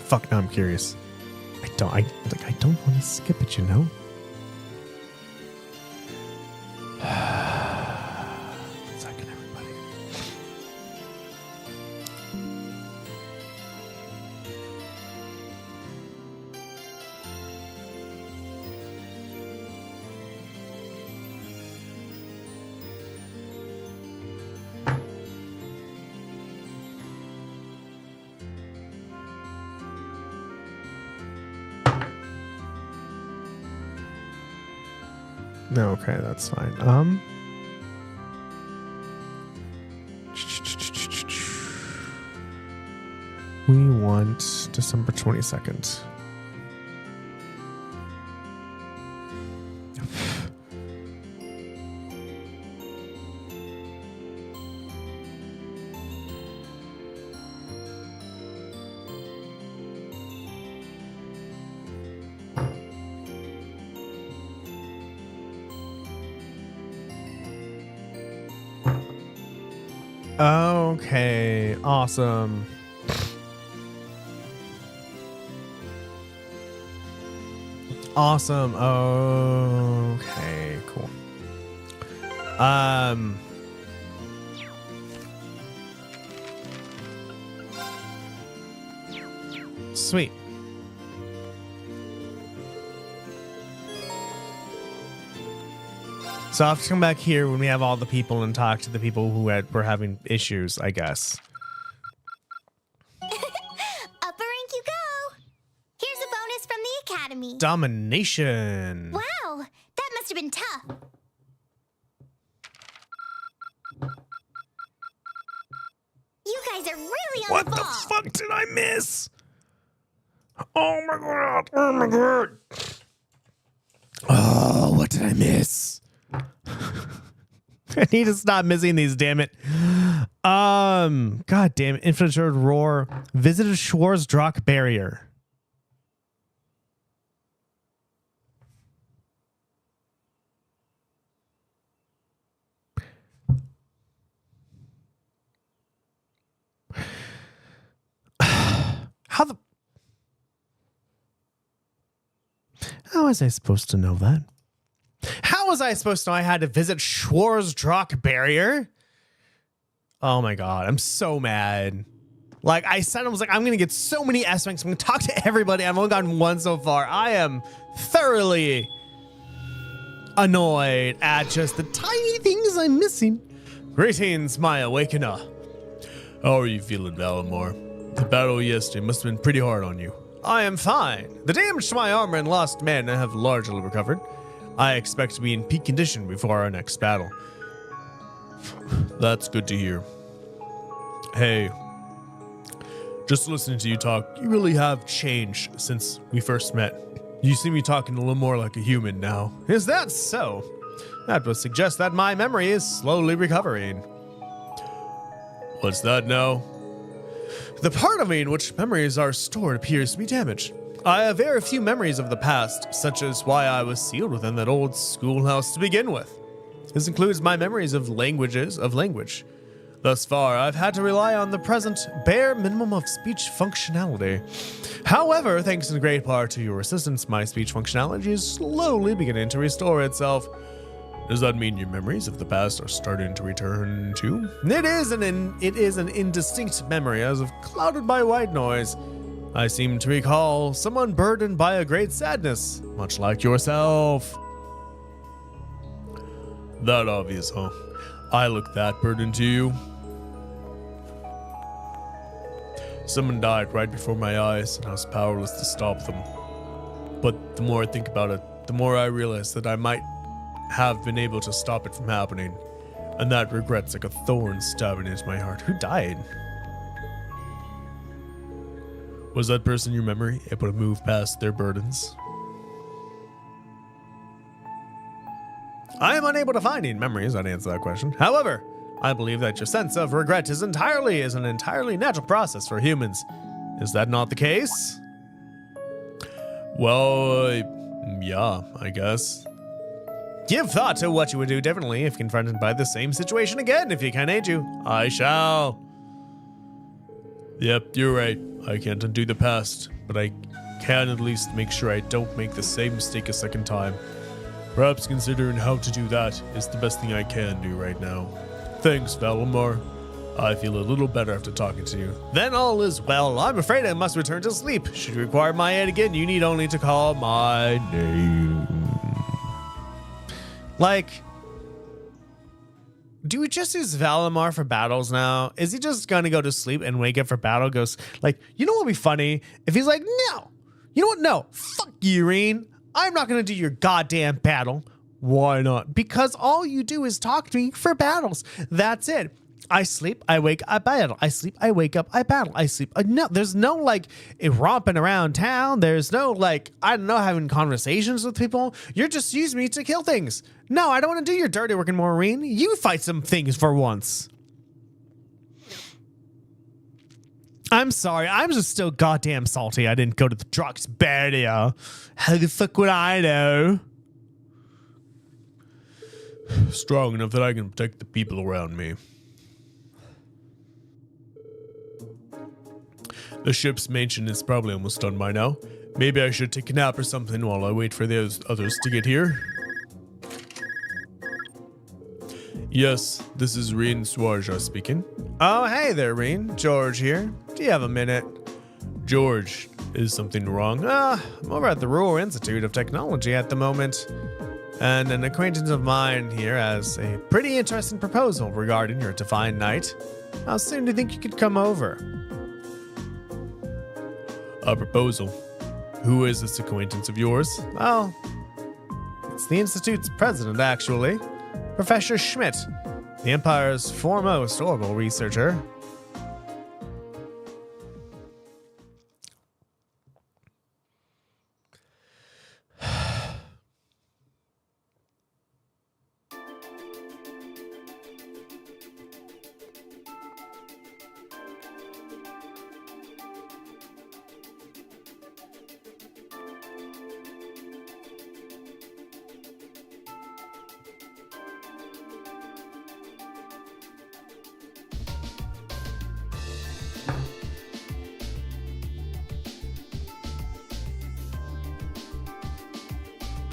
fuck, now I'm curious. I don't want to skip it, you know? No, okay, that's fine. We want December 22nd. Okay, awesome. Awesome. Okay, cool. Sweet. So I'll have to come back here when we have all the people and talk to the people who were having issues, I guess. Upper rank you go. Here's a bonus from the academy. Domination. Wow, that must have been tough. You guys are really on What the the ball. fuck did I miss? Oh my god. Oh my god. Oh, what did I miss? I need to stop missing these, damn it. God damn it. Infiltrated Roer. Visited Schwarzdrach barrier. How was I supposed to know that? How was I supposed to know I had to visit Schwarzdrach barrier? Oh my god, I'm so mad. Like I said, I was like, I'm gonna get so many S ranks. I'm gonna talk to everybody. I've only gotten one so far. I am thoroughly annoyed at just the tiny things I'm missing. Greetings, my awakener. How are you feeling, Valimore? The battle yesterday must have been pretty hard on you. I am fine. The damage to my armor and lost mana have largely recovered. I expect to be in peak condition before our next battle. That's good to hear. Hey, just listening to you talk, you really have changed since we first met. You seem to be talking a little more like a human now. Is that so? That would suggest that my memory is slowly recovering. What's that now? The part of me in which memories are stored appears to be damaged. I have very few memories of the past, such as why I was sealed within that old schoolhouse to begin with. This includes my memories of language. The Thus far, I've had to rely on the present bare minimum of speech functionality. However, thanks in great part to your assistance, my speech functionality is slowly beginning to restore itself. Does that mean your memories of the past are starting to return too? It is an indistinct memory as if clouded by white noise. I seem to recall someone burdened by a great sadness, much like yourself. That obvious, huh? I look that burdened to you. Someone died right before my eyes, and I was powerless to stop them. But the more I think about it, the more I realize that I might have been able to stop it from happening. And that regret's like a thorn stabbing into my heart. Who died? Was that person your memory able to move past their burdens? I am unable to find any memories that answer that question. However, I believe that your sense of regret is an entirely natural process for humans. Is that not the case? Well, yeah, I guess. Give thought to what you would do differently if confronted by the same situation again. If you can, ain't you? I shall. Yep, you're right. I can't undo the past, but I can at least make sure I don't make the same mistake a second time. Perhaps considering how to do that is the best thing I can do right now. Thanks, Valimar. I feel a little better after talking to you. Then all is well. I'm afraid I must return to sleep. Should you require my aid again, you need only to call my name. Like, do we just use Valimar for battles now? Is he just gonna go to sleep and wake up for battle? Goes like, you know what would be funny? If he's like, no, you know what? No, fuck you, Reen. I'm not gonna do your goddamn battle. Why not? Because all you do is talk to me for battles. That's it. I sleep, I wake, I battle. I sleep, I wake up, I battle. I sleep. No, there's no like romping around town. There's no like, I don't know, having conversations with people. You're just using me to kill things. No, I don't want to do your dirty work, Maureen. You fight some things for once. I'm sorry. I'm just still goddamn salty. I didn't go to the drugs barrier. How the fuck would I know? Strong enough that I can protect the people around me. The ship's maintenance is probably almost done by now. Maybe I should take a nap or something while I wait for those others to get here. Yes, this is Reen Swarja speaking. Oh, hey there, Reen. George here. Do you have a minute? George, is something wrong? I'm over at the Roer Institute of Technology at the moment. And an acquaintance of mine here has a pretty interesting proposal regarding your Divine Knight. How soon do you think you could come over? A proposal? Who is this acquaintance of yours? Well, it's the Institute's president, actually. Professor Schmidt, the Empire's foremost orbital researcher.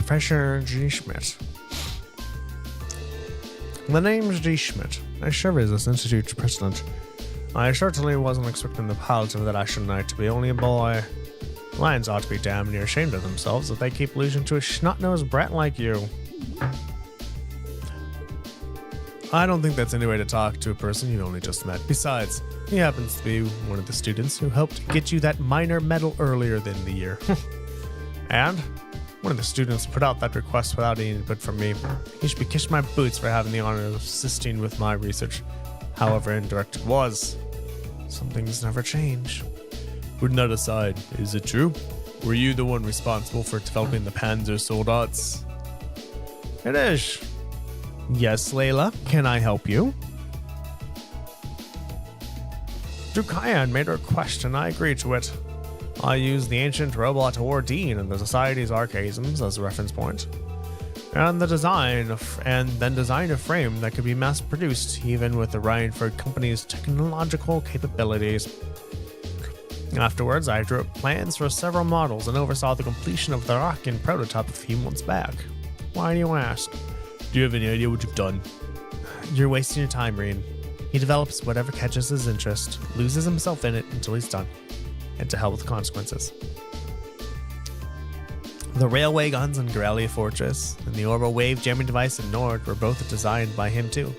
Professor G. Schmidt. The name's G. Schmidt. I serve as this institute's president. I certainly wasn't expecting the pilots of that Ashen Knight to be only a boy. Lions ought to be damn near ashamed of themselves if they keep losing to a snot-nosed brat like you. I don't think that's any way to talk to a person you've only just met. Besides, he happens to be one of the students who helped get you that minor medal earlier in the year. And one of the students put out that request without any input from me. He should be kissing my boots for having the honor of assisting with my research. However indirect it was. Some things never change. Putting that aside, is it true? Were you the one responsible for developing the Panzer Soldats? It is. Yes, Layla. Can I help you? Dukayan made a request and I agreed to it. I used the ancient robot Ordine and the Society's archaisms as a reference point. and then design a frame that could be mass-produced even with the Ryanford Company's technological capabilities. Afterwards, I drew up plans for several models and oversaw the completion of the Rockin prototype a few months back. Why do you ask? Do you have any idea what you've done? You're wasting your time, Reen. He develops whatever catches his interest, loses himself in it until he's done, and to hell with the consequences. The railway guns in Gorelia Fortress and the orbital wave jamming device in Nord were both designed by him too.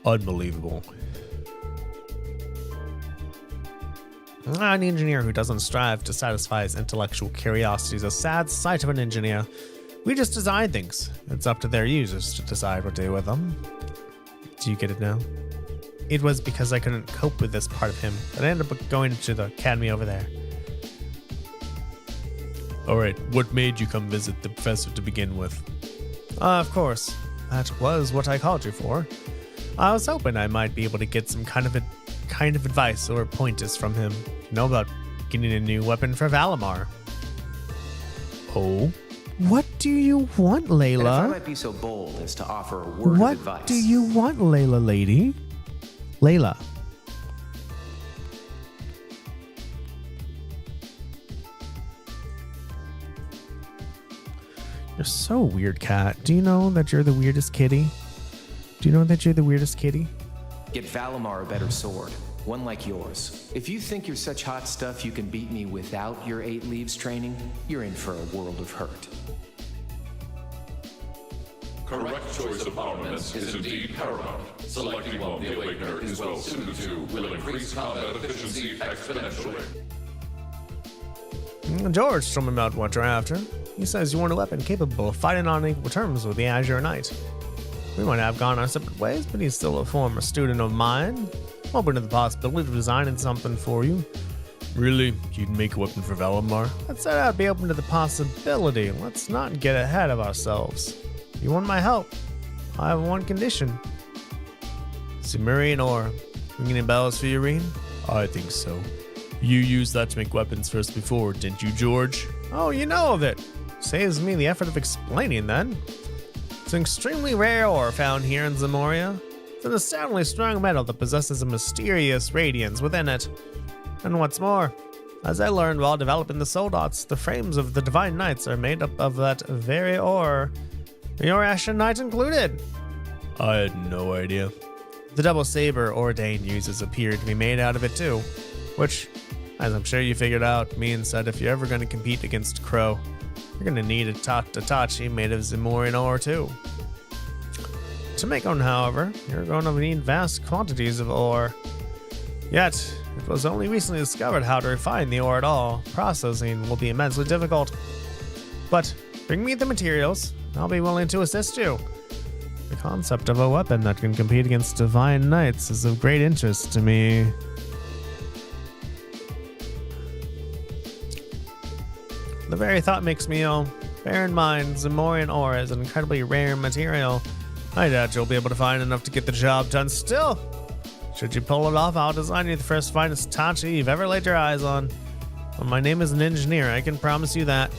Unbelievable. An engineer who doesn't strive to satisfy his intellectual curiosity is a sad sight of an engineer. We just design things. It's up to their users to decide what to do with them. Do you get it now? It was because I couldn't cope with this part of him that I ended up going to the academy over there. Alright, what made you come visit the professor to begin with? Of course. That was what I called you for. I was hoping I might be able to get some kind of advice or pointers from him. About getting a new weapon for Valimar. Oh? What do you want, Layla? And if I might be so bold as to offer a word of advice. What do you want, Layla, lady? Layla. You're so weird, cat. Do you know that you're the weirdest kitty? Do you know that you're the weirdest kitty? Get Valimar a better sword. One like yours. If you think you're such hot stuff you can beat me without your 8 leaves training, you're in for a world of hurt. Correct choice of armaments is indeed paramount. Selecting one the Awakener is well suited to will increase combat efficiency exponentially. George told me about what you're after. He says you want a weapon capable of fighting on equal terms with the Azure Knight. We might have gone our separate ways, but he's still a former student of mine. I'm open to the possibility of designing something for you. Really? You'd make a weapon for Valimar? I said I'd be open to the possibility. Let's not get ahead of ourselves. If you want my help, I have one condition. Sumerian ore. Ring any bells for you, Reen? I think so. You used that to make weapons for us before, didn't you, George? Oh, you know of it. Saves me the effort of explaining then. It's an extremely rare ore found here in Zamoria. It's an astoundingly strong metal that possesses a mysterious radiance within it. And what's more, as I learned while developing the soul dots, the frames of the Divine Knights are made up of that very ore. Your Ashen Knight included. I had no idea. The double saber Ordain uses appear to be made out of it too, which, as I'm sure you figured out, means that if you're ever going to compete against Crow, you're going to need a Tatachi made of Zamorian ore too. To make one, however, you're going to need vast quantities of ore. Yet, it was only recently discovered how to refine the ore at all. Processing will be immensely difficult. But bring me the materials, and I'll be willing to assist you. The concept of a weapon that can compete against Divine Knights is of great interest to me. The very thought makes me ill. Bear in mind, Zamorian ore is an incredibly rare material. I doubt you'll be able to find enough to get the job done still. Should you pull it off, I'll design you the first finest Tachi you've ever laid your eyes on. Well, my name is an engineer, I can promise you that.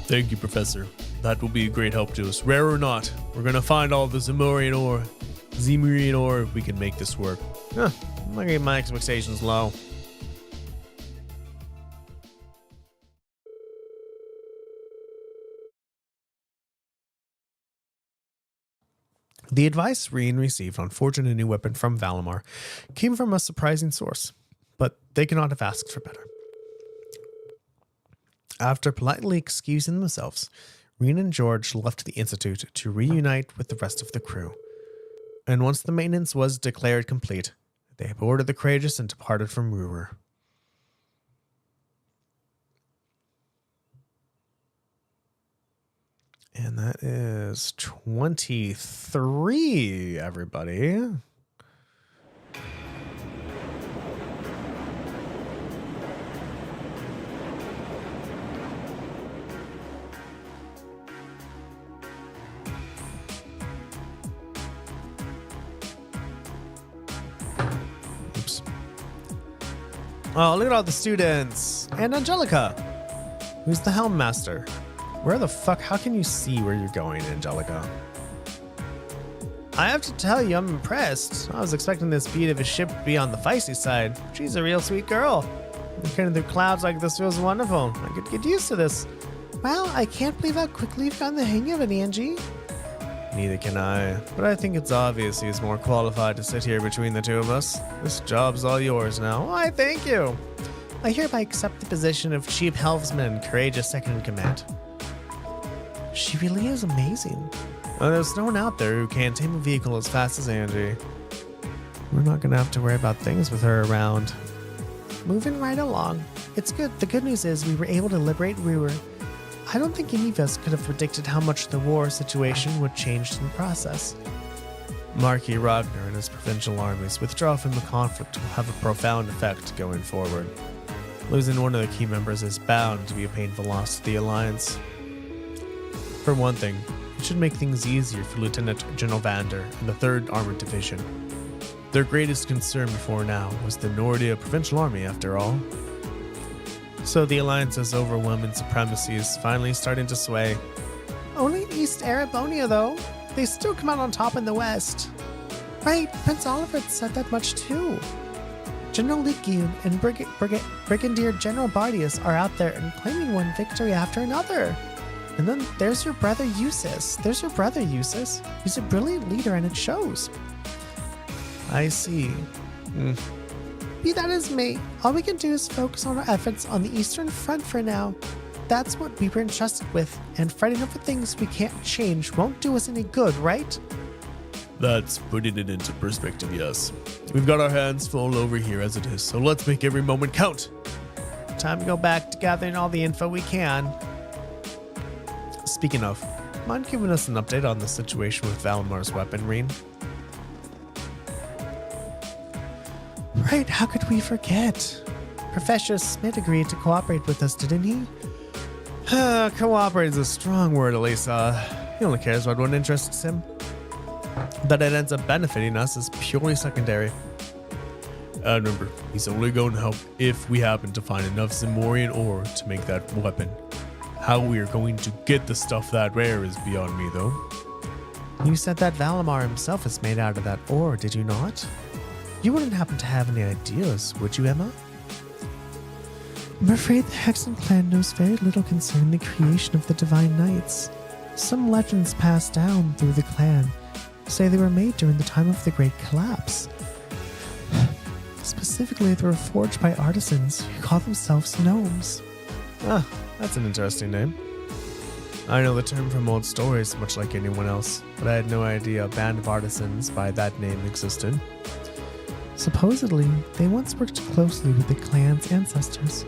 Thank you, Professor. That will be a great help to us. Rare or not, we're going to find all the Zamorian ore. If we can make this work. Huh, I'm gonna keep my expectations low. The advice Reen received on forging a new weapon from Valimar came from a surprising source, but they could not have asked for better. After politely excusing themselves, Reen and George left the Institute to reunite with the rest of the crew. And once the maintenance was declared complete, they boarded the Courageous and departed from Roer. And that is 23, everybody. Oops. Oh, look at all the students. And Angelica, who's the Helm Master. Where the fuck? How can you see where you're going, Angelica? I have to tell you, I'm impressed. I was expecting this beat of a ship to be on the feisty side. She's a real sweet girl. Looking through clouds like this feels wonderful. I could get used to this. Wow, I can't believe how quickly you've gotten the hang of it, Angie. Neither can I, but I think it's obvious he's more qualified to sit here between the two of us. This job's all yours now. Why, thank you. I hereby accept the position of Chief Helmsman, courageous second in command. She really is amazing. There's no one out there who can tame a vehicle as fast as Angie. We're not gonna have to worry about things with her around. Moving right along. It's good. The good news is we were able to liberate Roer. I don't think any of us could have predicted how much the war situation would change in the process. Marquis Ragnar and his provincial armies withdrawal from the conflict will have a profound effect going forward. Losing one of the key members is bound to be a painful loss to the Alliance. For one thing, it should make things easier for Lieutenant General Vander and the 3rd Armored Division. Their greatest concern before now was the Nordia Provincial Army, after all. So the Alliance's overwhelming supremacy is finally starting to sway. Only in East Arabonia, though. They still come out on top in the West. Right, Prince Oliver said that much too. General Ligion and Brigadier General Bardius are out there and claiming one victory after another. And then there's your brother Eustace. He's a brilliant leader and it shows. I see. Be that as may, all we can do is focus on our efforts on the Eastern Front for now. That's what we were entrusted with, and fighting over things we can't change won't do us any good, right? That's putting it into perspective, yes. We've got our hands full over here as it is, so let's make every moment count. Time to go back to gathering all the info we can. Speaking of, mind giving us an update on the situation with Valamar's weapon ring? Right, how could we forget? Professor Smith agreed to cooperate with us, didn't he? Cooperate is a strong word, Elisa. He only cares about what interests him. That it ends up benefiting us is purely secondary. Remember, he's only going to help if we happen to find enough Zamorian ore to make that weapon. How we are going to get the stuff that rare is beyond me, though. You said that Valamar himself is made out of that ore, did you not? You wouldn't happen to have any ideas, would you, Emma? I'm afraid the Hexen clan knows very little concerning the creation of the Divine Knights. Some legends passed down through the clan say they were made during the time of the Great Collapse. Specifically, they were forged by artisans who call themselves gnomes. Ah, that's an interesting name. I know the term from old stories much like anyone else, but I had no idea a band of artisans by that name existed. Supposedly, they once worked closely with the clan's ancestors,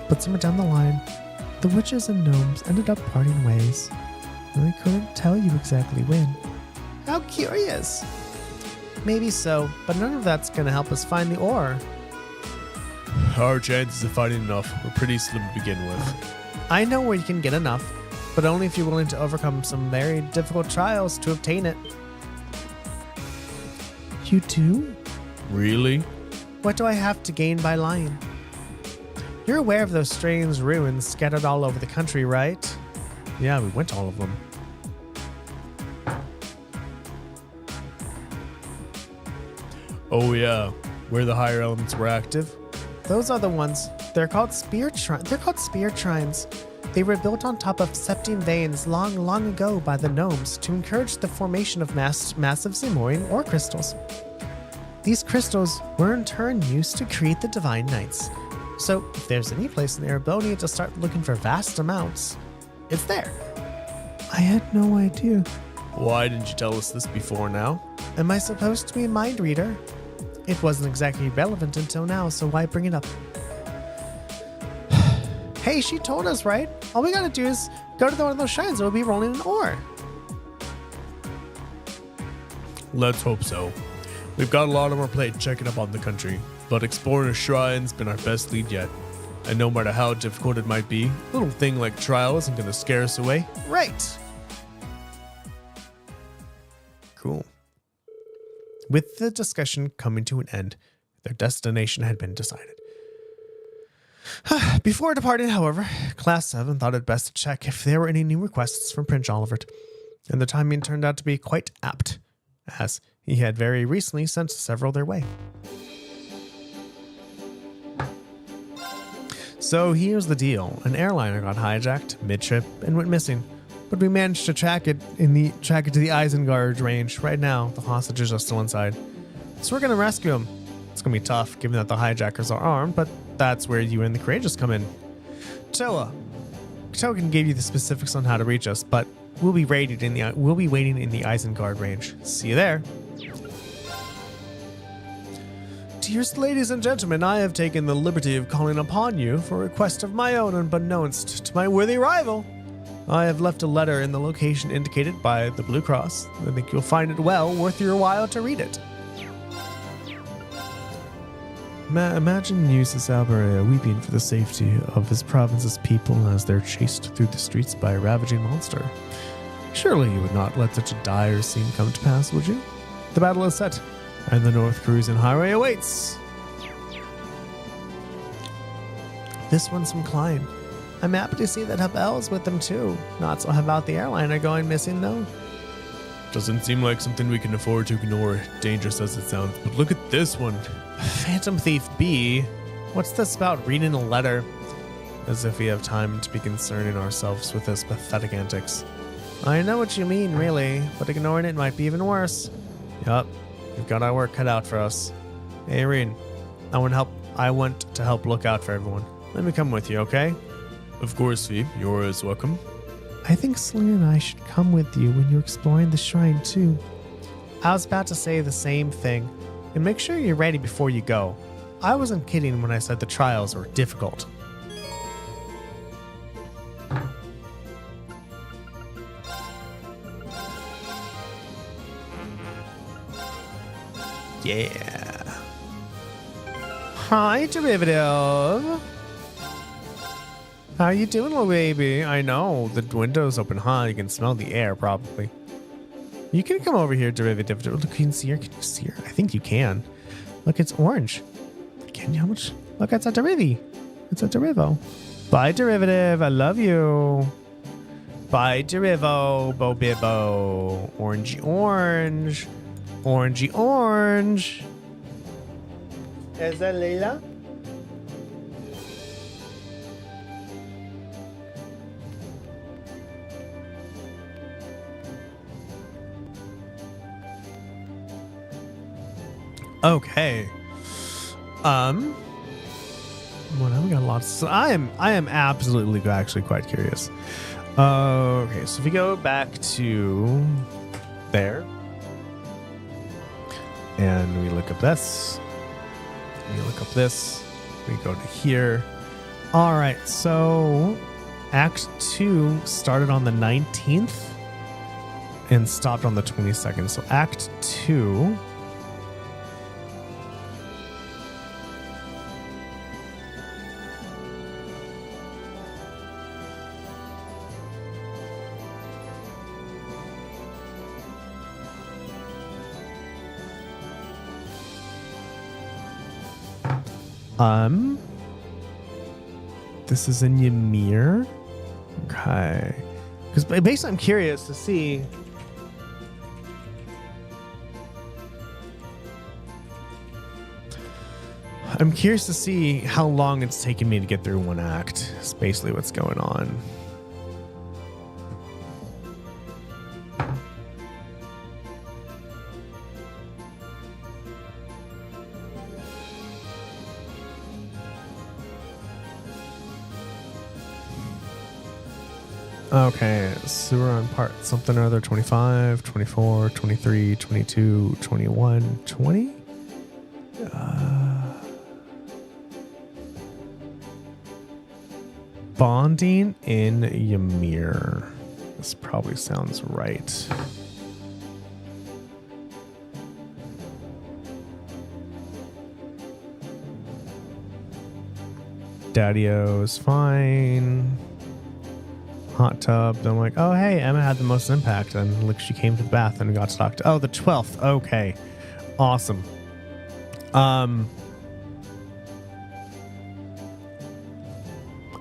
but somewhere down the line, the witches and gnomes ended up parting ways, and they couldn't tell you exactly when. How curious! Maybe so, but none of that's gonna help us find the ore. Our chances of finding enough were pretty slim to begin with. I know where you can get enough, but only if you're willing to overcome some very difficult trials to obtain it. You do? Really? What do I have to gain by lying? You're aware of those strange ruins scattered all over the country, right? Yeah, we went to all of them. Oh yeah, where the higher elements were active? Those are the ones. They're called spear shrines. They were built on top of septine veins long ago by the gnomes to encourage the formation of massive Zamorian ore crystals. These crystals were in turn used to create the Divine Knights. So if there's any place in Arabonia to start looking for vast amounts, it's there. I had no idea. Why didn't you tell us this before now? Am I supposed to be a mind reader? It wasn't exactly relevant until now, so why bring it up? Hey, she told us, right? All we gotta do is go to one of those shrines and we'll be rolling an ore. Let's hope so. We've got a lot on our plate checking up on the country, but exploring a shrine's been our best lead yet. And no matter how difficult it might be, a little thing like trial isn't gonna scare us away. Right. Cool. With the discussion coming to an end, their destination had been decided. Before departing, however, Class 7 thought it best to check if there were any new requests from Prince Olivert, and the timing turned out to be quite apt, as he had very recently sent several their way. So here's the deal. An airliner got hijacked mid-trip and went missing, but we managed to track it to the Isengard range. Right now, the hostages are still inside, so we're going to rescue them. It's going to be tough, given that the hijackers are armed, but that's where you and the Courageous come in. Toa can give you the specifics on how to reach us, but we'll be waiting in the Isengard range. See you there. Dearest ladies and gentlemen, I have taken the liberty of calling upon you for a request of my own, unbeknownst to my worthy rival. I have left a letter in the location indicated by the Blue Cross. I think you'll find it well worth your while to read it. Imagine Eustace Alberea weeping for the safety of his province's people as they're chased through the streets by a ravaging monster. Surely you would not let such a dire scene come to pass, would you? The battle is set, and the North Cruising Highway awaits. This one's from Klein. I'm happy to see that Habel's with them too. Not so about the airliner going missing though. Doesn't seem like something we can afford to ignore, dangerous as it sounds, but look at this one. Phantom Thief B? What's this about reading a letter? As if we have time to be concerning ourselves with his pathetic antics. I know what you mean, really, but ignoring it might be even worse. Yup, we've got our work cut out for us. Hey, Irene, I want to help look out for everyone. Let me come with you, okay? Of course, Fee, you're as welcome. I think Selena and I should come with you when you're exploring the shrine, too. I was about to say the same thing. And make sure you're ready before you go. I wasn't kidding when I said the trials were difficult. Yeah. Hi, Derivative. How you doing, little baby? I know, the window's open high. You can smell the air, probably. You can come over here, Derivative. Look, you can see her. Can you see her? I think you can. Look, it's orange. Can you? How much? Look, it's a Derivi. It's a Derivo. Bye, Derivative. I love you. Bye, Derivo. Bo Bibbo. Orangey orange. Orangey orange. Is that Layla? Okay. Well, now we got lots. So I am absolutely actually quite curious. Okay, so if we go back to there, and we look up this, we look up this, we go to here. All right, so Act 2 started on the 19th and stopped on the 22nd. So Act 2. This is in Ymir. Okay. Because basically I'm curious to see. I'm curious to see how long it's taken me to get through one act. It's basically what's going on. Okay, so we're on part something or other 25, 24, 23, 22, 21, 20? Bonding in Ymir. This probably sounds right. Daddy-O is fine. Hot tub. Then I'm like, oh, hey, Emma had the most impact. And look, she came to the bath and got to talk to. Oh, the 12th. Okay. Awesome.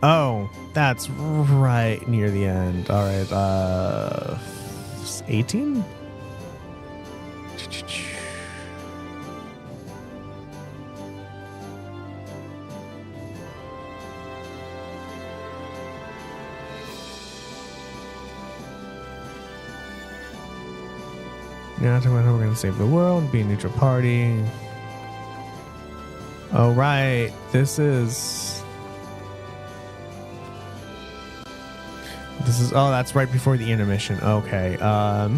Oh, that's right near the end. All right, 18? Yeah, we're going to save the world, be a neutral party. Oh, right. This is, oh, that's right before the intermission. Okay. All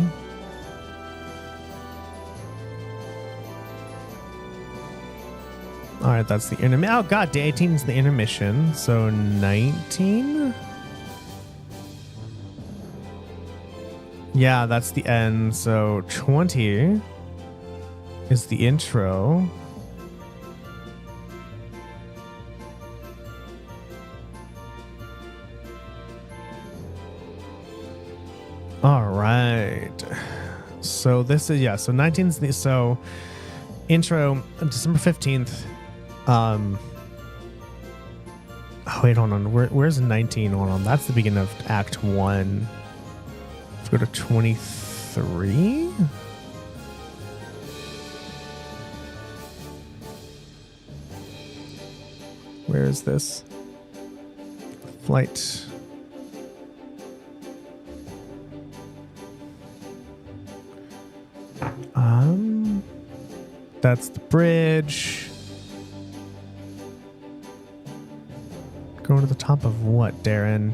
right, that's the intermission. Oh, God, day 18 is the intermission. So 19? Yeah, that's the end. So 20 is the intro. All right. So this is, yeah, so 19's the, so intro December 15th. Oh, wait, hold on. Where's 19? Hold on. That's the beginning of Act 1. Let's go to 23. Where is this? Flight. That's the bridge. Going to the top of what, Darren?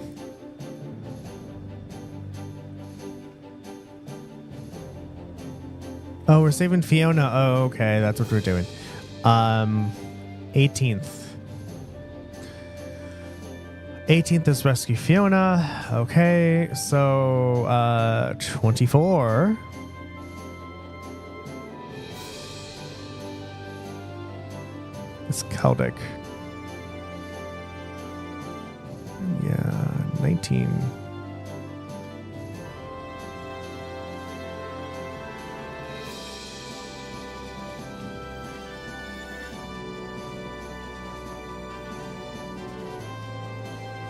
Oh, we're saving Fiona. Oh, okay. That's what we're doing. 18th. 18th is rescue Fiona. Okay. So, 24. It's Celtic. Yeah, 19.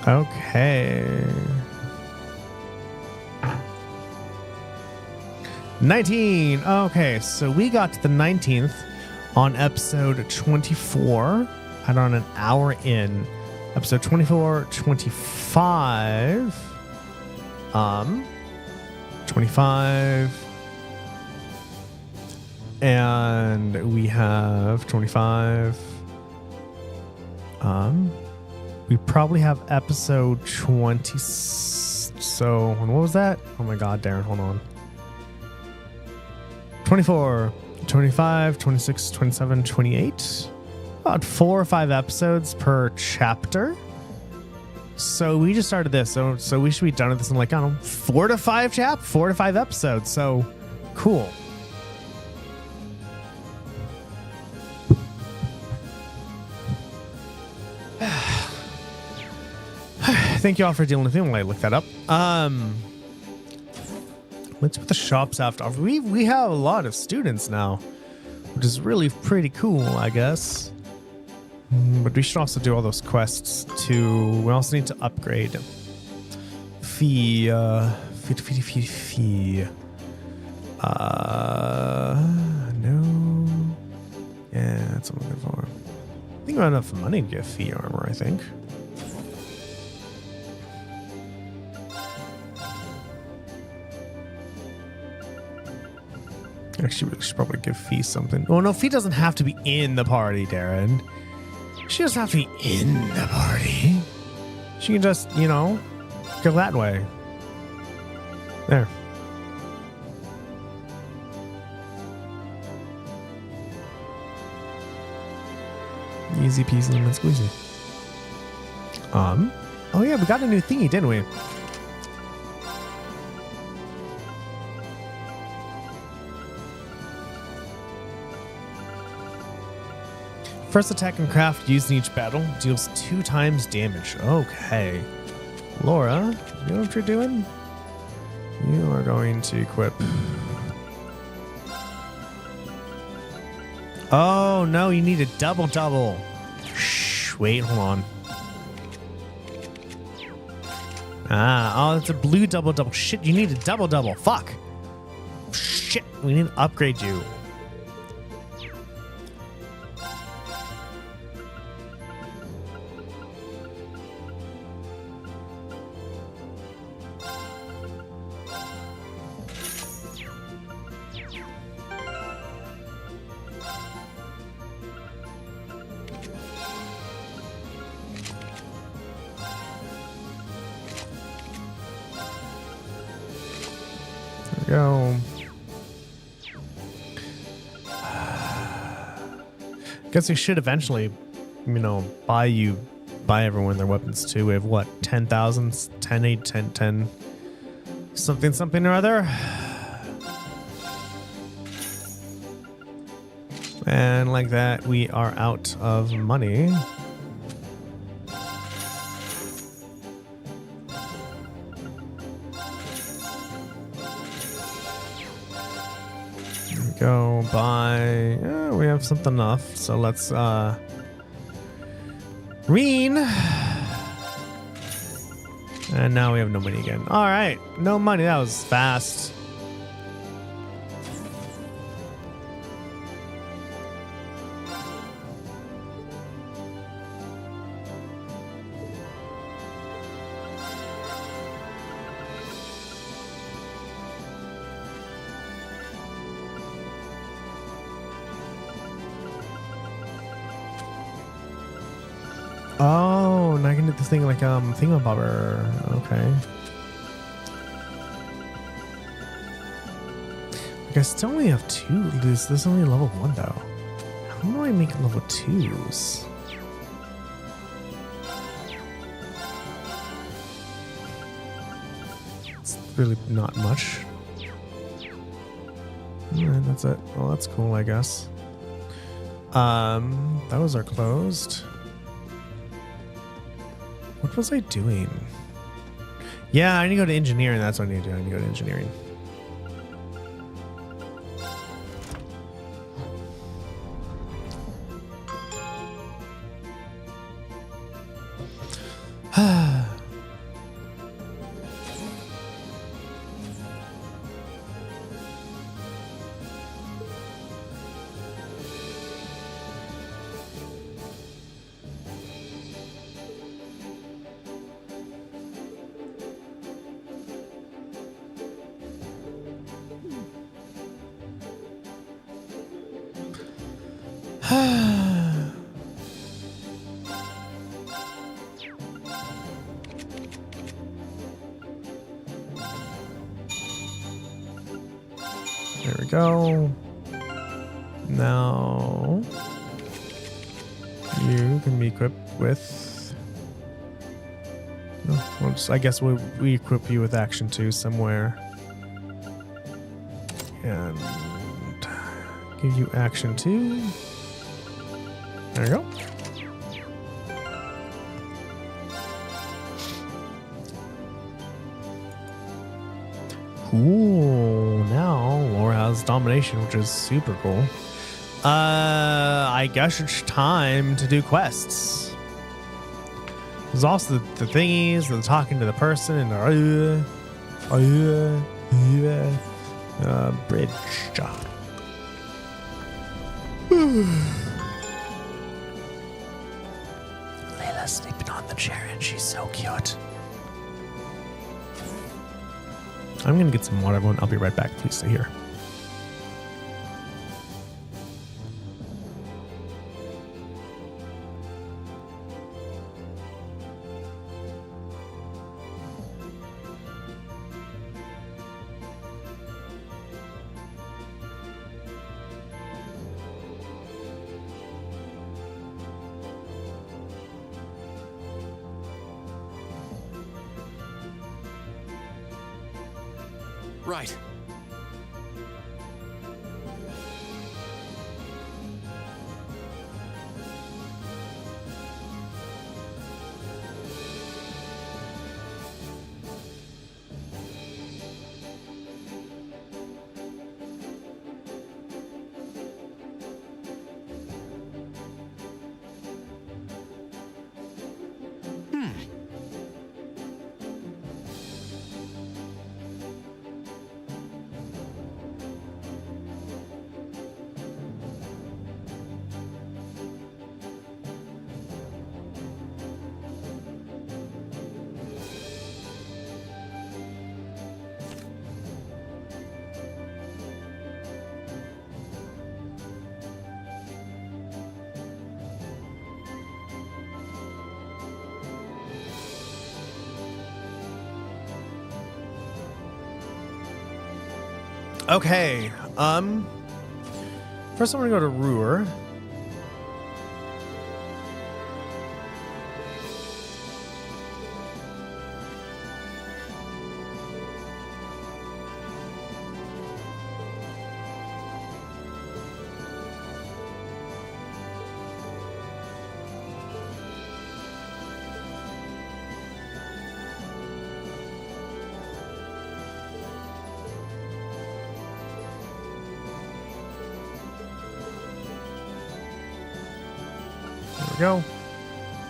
Okay. 19. Okay, so we got to the 19th on episode 24 and on an hour in. Episode 24, 25. 25. And we have 25. We probably have episode 20. So, what was that? Oh my God, Darren, hold on. 24, 25, 26, 27, 28. About 4 or 5 episodes per chapter. So we just started this. So we should be done with this in like, I don't know, 4 to 5 episodes. So cool. Thank you all for dealing with me while I look that up. Let's put the shops after. We have a lot of students now, which is really pretty cool, I guess. But we should also do all those quests too. We also need to upgrade fee. No. Yeah, that's what I'm looking for. I think I have enough money to get fee armor, I think. Actually, we should probably give Fee something. Oh, no, Fee doesn't have to be in the party, Darren. She doesn't have to be in the party. She can just, you know, go that way. There. Easy peasy lemon squeezy. Oh yeah, we got a new thingy, didn't we? First attack and craft used in each battle deals 2 times damage. Okay. Laura, you know what you're doing? You are going to equip. Oh, no, you need a double. Shh, wait, hold on. Ah, oh, it's a blue double double. Shit, you need a double double. Fuck. Shit, we need to upgrade you. Go. Guess we should eventually, you know, buy everyone their weapons too. We have what, 10,000, 10, 8, 10, 10, something or other. And like that, we are out of money. Go buy. We have something enough, so let's Reen. And now we have no money again. All right, no money. That was fast. Oh, now I can do this thing like thingamabobber. Okay. Like I still only have 2. This is only level 1 though. How do I make level 2s? It's really not much. Alright, that's it. Well, that's cool, I guess. Those are closed. What was I doing? Yeah, I need to go to engineering. That's what I need to do. I need to go to engineering. There we go. Now you can be equipped with. Oh, well, I guess we equip you with action 2 somewhere, and give you action 2. There you go. Cool. Now Roer has domination, which is super cool. I guess it's time to do quests. There's also the thingies, the talking to the person, and the bridge job. Layla's sleeping on the chair, and she's so cute. I'm gonna get some water, everyone. I'll be right back. Please stay here. Right. Okay. First I'm gonna go to Roer. Go.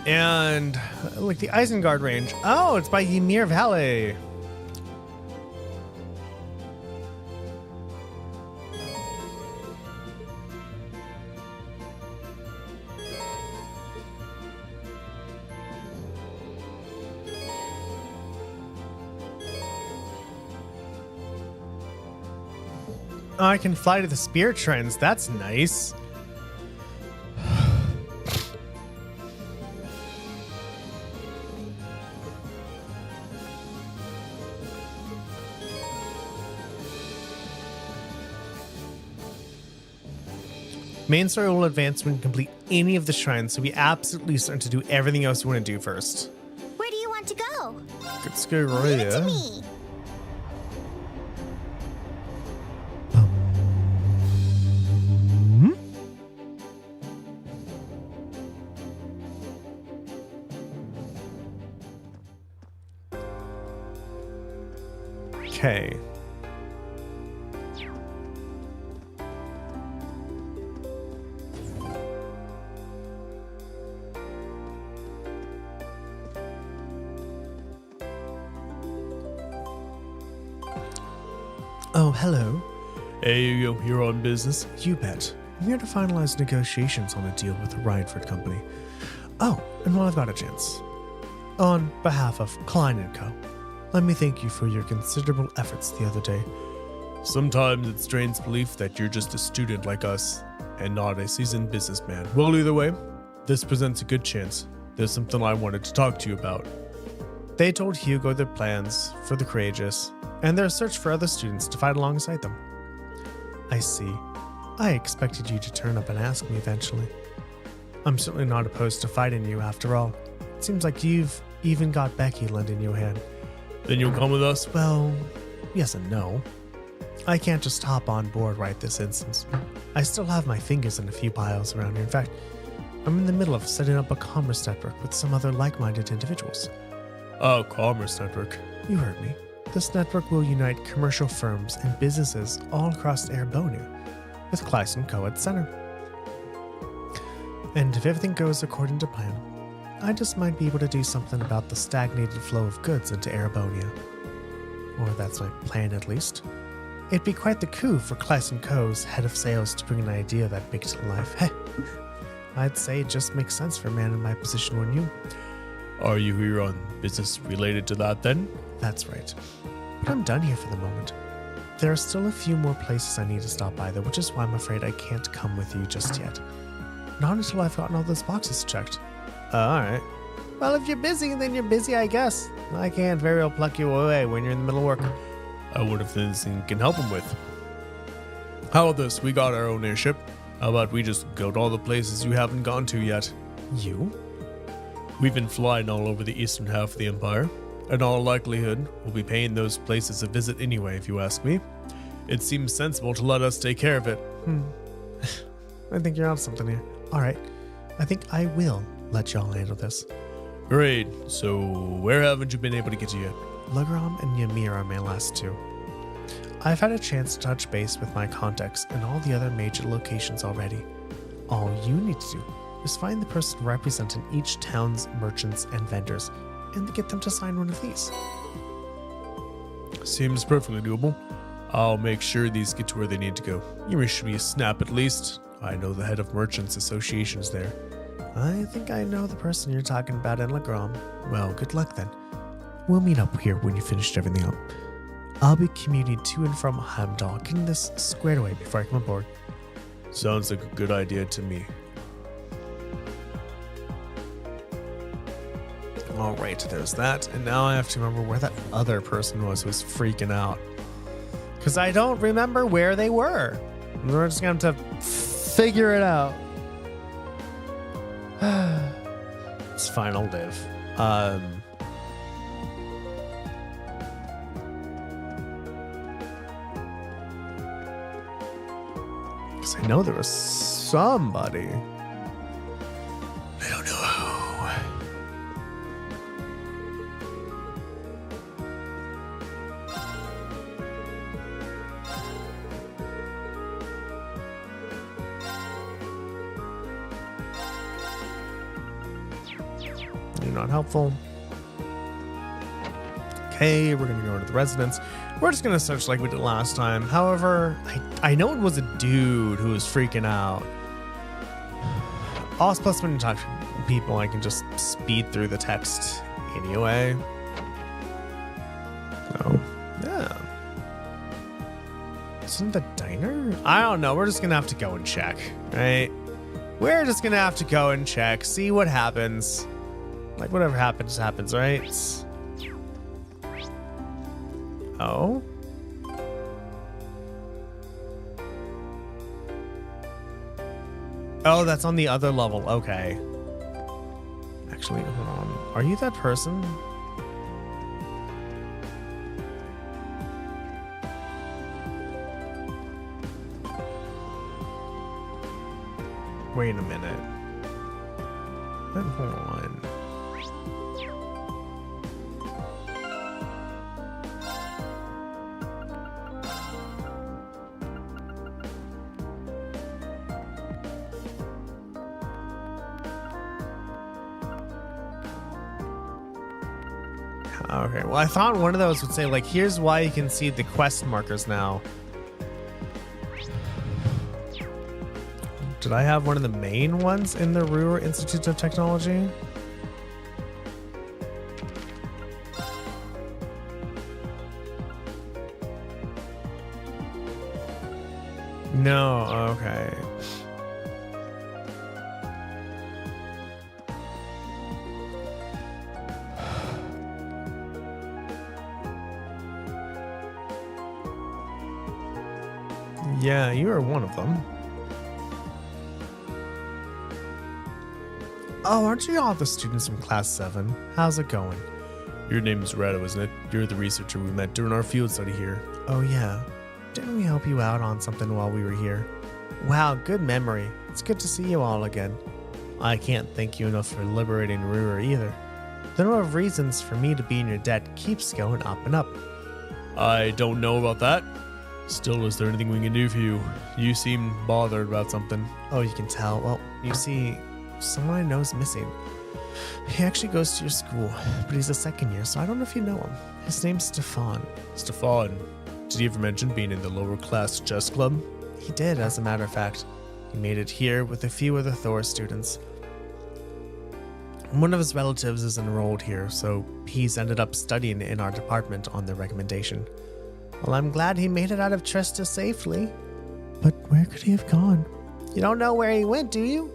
And like the Isengard range. Oh, it's by Ymir Valley. Oh, I can fly to the spirit shrines. That's nice. Main story will advance when you complete any of the shrines, so we absolutely starting to do everything else we want to do first. Where do you want to go? Let's go Leave it to right. me. Okay. Oh, hello. Hey, you're on business? You bet. I'm here to finalize negotiations on a deal with the Rhineford Company. Oh, and while I've got a chance, on behalf of Klein & Co., let me thank you for your considerable efforts the other day. Sometimes it strains belief that you're just a student like us and not a seasoned businessman. Well, either way, this presents a good chance. There's something I wanted to talk to you about. They told Hugo their plans for the courageous and their search for other students to fight alongside them. I see. I expected you to turn up and ask me eventually. I'm certainly not opposed to fighting you after all. It seems like you've even got Becky lending you a hand. Then you'll come with us? Well, yes and no. I can't just hop on board right this instance. I still have my fingers in a few piles around here. In fact, I'm in the middle of setting up a commerce network with some other like-minded individuals. Oh, commerce network. You heard me. This network will unite commercial firms and businesses all across Erebonia, with Klein & Co. at the center. And if everything goes according to plan, I just might be able to do something about the stagnated flow of goods into Erebonia. Or that's my plan, at least. It'd be quite the coup for Klein & Co.'s head of sales to bring an idea that big to life. Heh, I'd say it just makes sense for a man in my position, wouldn't you? Are you here on business related to that then? That's right. But I'm done here for the moment. There are still a few more places I need to stop by though, which is why I'm afraid I can't come with you just yet. Not until I've gotten all those boxes checked. Alright. Well, if you're busy, then you're busy, I guess. I can't very well pluck you away when you're in the middle of work. I wonder if there's anything you can help him with. How about this? We got our own airship. How about we just go to all the places you haven't gone to yet? You? We've been flying all over the eastern half of the Empire. In all likelihood, we'll be paying those places a visit anyway, if you ask me. It seems sensible to let us take care of it. I think you're on something here. Alright. I think I will let y'all handle this. Great. So, where haven't you been able to get to yet? Legram and Ymir are my last two. I've had a chance to touch base with my contacts in all the other major locations already. All you need to do is find the person representing each town's merchants and vendors and get them to sign one of these. Seems perfectly doable. I'll make sure these get to where they need to go. You should be a snap at least. I know the head of Merchants Associations there. I think I know the person you're talking about in Legram. Well, good luck then. We'll meet up here when you finished everything up. I'll be commuting to and from Heimdall, getting this squared away before I come aboard. Sounds like a good idea to me. Alright, there's that. And now I have to remember where that other person was who was freaking out. Because I don't remember where they were. We're just going to have to figure it out. It's fine, I'll live. Because I know there was somebody. I don't know who. You're not helpful. Okay, we're gonna go to the residence. We're just gonna search like we did last time. However, I know it was a dude who was freaking out. Also, plus when you talk to people, I can just speed through the text anyway. So, yeah. Isn't the diner? I don't know. We're just gonna have to go and check, right? We're just gonna have to go and check, see what happens. Like, whatever happens, happens, right? Oh? Oh, that's on the other level. Okay. Actually, hold on. Are you that person? Wait a minute. Then hold on. Okay, well, I thought one of those would say, like, here's why you can see the quest markers now. Did I have one of the main ones in the Roer Institute of Technology? No, okay. Yeah, you are one of them. Oh, aren't you all the students from class 7? How's it going? Your name is Redo, isn't it? You're the researcher we met during our field study here. Oh, yeah. Didn't we help you out on something while we were here? Wow, good memory. It's good to see you all again. I can't thank you enough for liberating Roer either. The number of reasons for me to be in your debt keeps going up and up. I don't know about that. Still, is there anything we can do for you? You seem bothered about something. Oh, you can tell. Well, you see, someone I know is missing. He actually goes to your school, but he's a second year, so I don't know if you know him. His name's Stefan. Stefan, did he ever mention being in the lower class chess club? He did, as a matter of fact. He made it here with a few other Thor students. One of his relatives is enrolled here, so he's ended up studying in our department on their recommendation. Well, I'm glad he made it out of Trista safely. But where could he have gone? You don't know where he went, do you?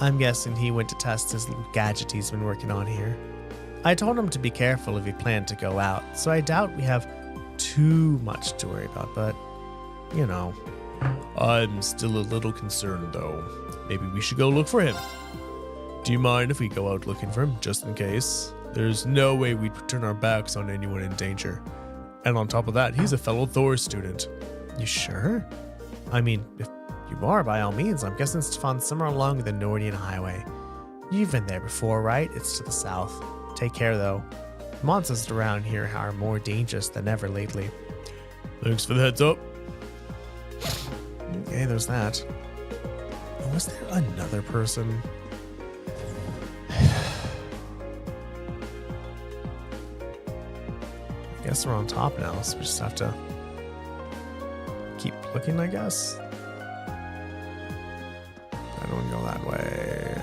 I'm guessing he went to test his gadget he's been working on here. I told him to be careful if he planned to go out, so I doubt we have too much to worry about, but, you know. I'm still a little concerned, though. Maybe we should go look for him. Do you mind if we go out looking for him, just in case? There's no way we'd turn our backs on anyone in danger. And on top of that, he's a fellow Thor student. You sure? I mean, if you are, by all means. I'm guessing Stefan's somewhere along the Nordian Highway. You've been there before, right? It's to the south. Take care, though. Monsters around here are more dangerous than ever lately. Thanks for the heads up. Okay, there's that. Was there another person? I guess we're on top now, so we just have to keep looking, I guess. I don't go that way.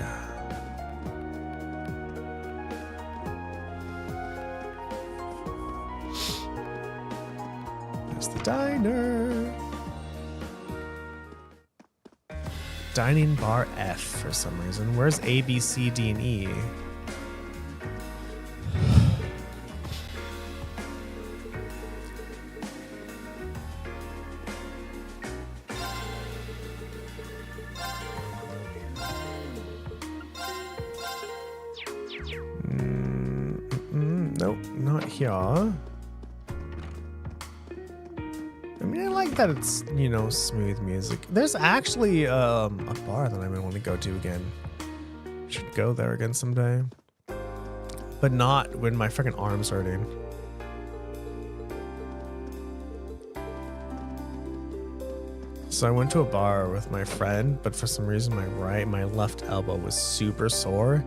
There's the diner. Dining bar F for some reason. Where's A, B, C, D, and E? Nope, not here. I mean, I like that it's, you know, smooth music. There's actually a bar that I might want to go to again. Should go there again someday. But not when my freaking arm's hurting. So I went to a bar with my friend, but for some reason my left elbow was super sore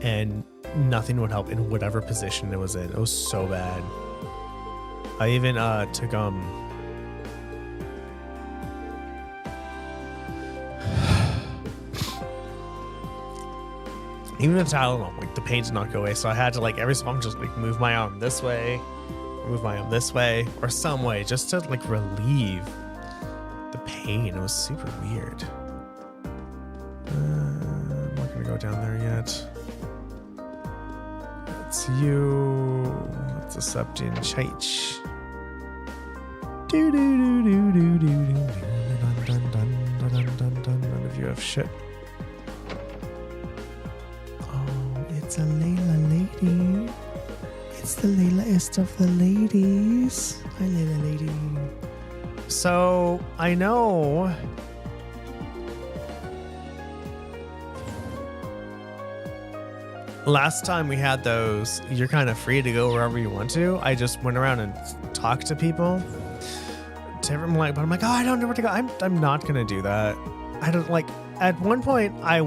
and nothing would help in whatever position it was in. It was so bad. I even took even the Tylenol, like the pain did not go away. So I had to like every so often just like move my arm this way, move my arm this way, or some way just to like relieve the pain. It was super weird. I'm not gonna go down there yet. It's you. It's a Septian Chich. Do do do do do do do. Dun dun dun dun dun dun. None of you have shit. Oh, it's a Layla lady. It's the Laylaest of the ladies. Hi, Layla lady. So I know. Last time we had those, you're kind of free to go wherever you want to. I just went around and talked to people. To everyone, like, but I'm like, oh, I don't know where to go. I'm not gonna do that. I don't like. At one point, I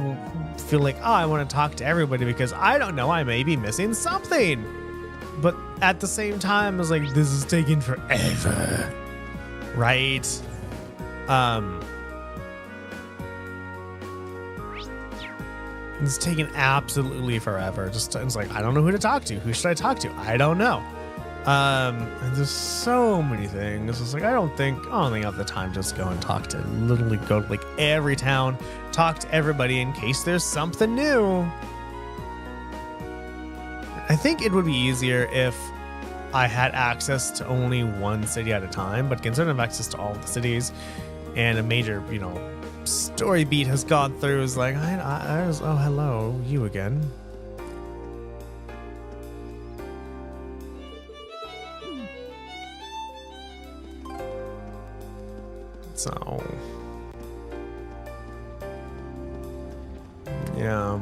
feel like, oh, I want to talk to everybody because I don't know, I may be missing something. But at the same time, I was like, this is taking forever, right? It's taking absolutely forever. Just it's like I don't know who to talk to. Who should I talk to? I don't know. And there's so many things. It's like I don't think I have the time to just go and talk to literally go to like every town, talk to everybody in case there's something new. I think it would be easier if I had access to only one city at a time, but considering I have access to all of the cities and a major, you know, story beat has gone through is like I was, oh hello, you again. So yeah.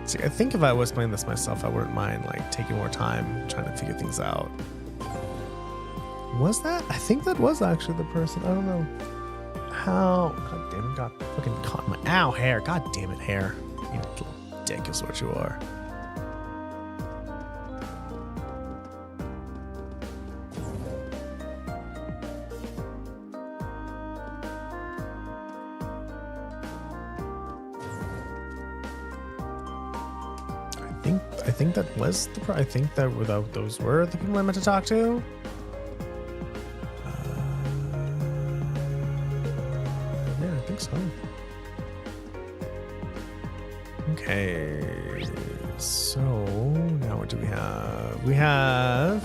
See, I think if I was playing this myself, I wouldn't mind like taking more time trying to figure things out. Was that? I think that was actually the person. I don't know. How? God damn it. Got fucking caught in my. Ow, hair. God damn it, hair. You little dick is what you are. I think that was the. I think that those were the people I meant to talk to. I think so. Okay, so now what do we have? We have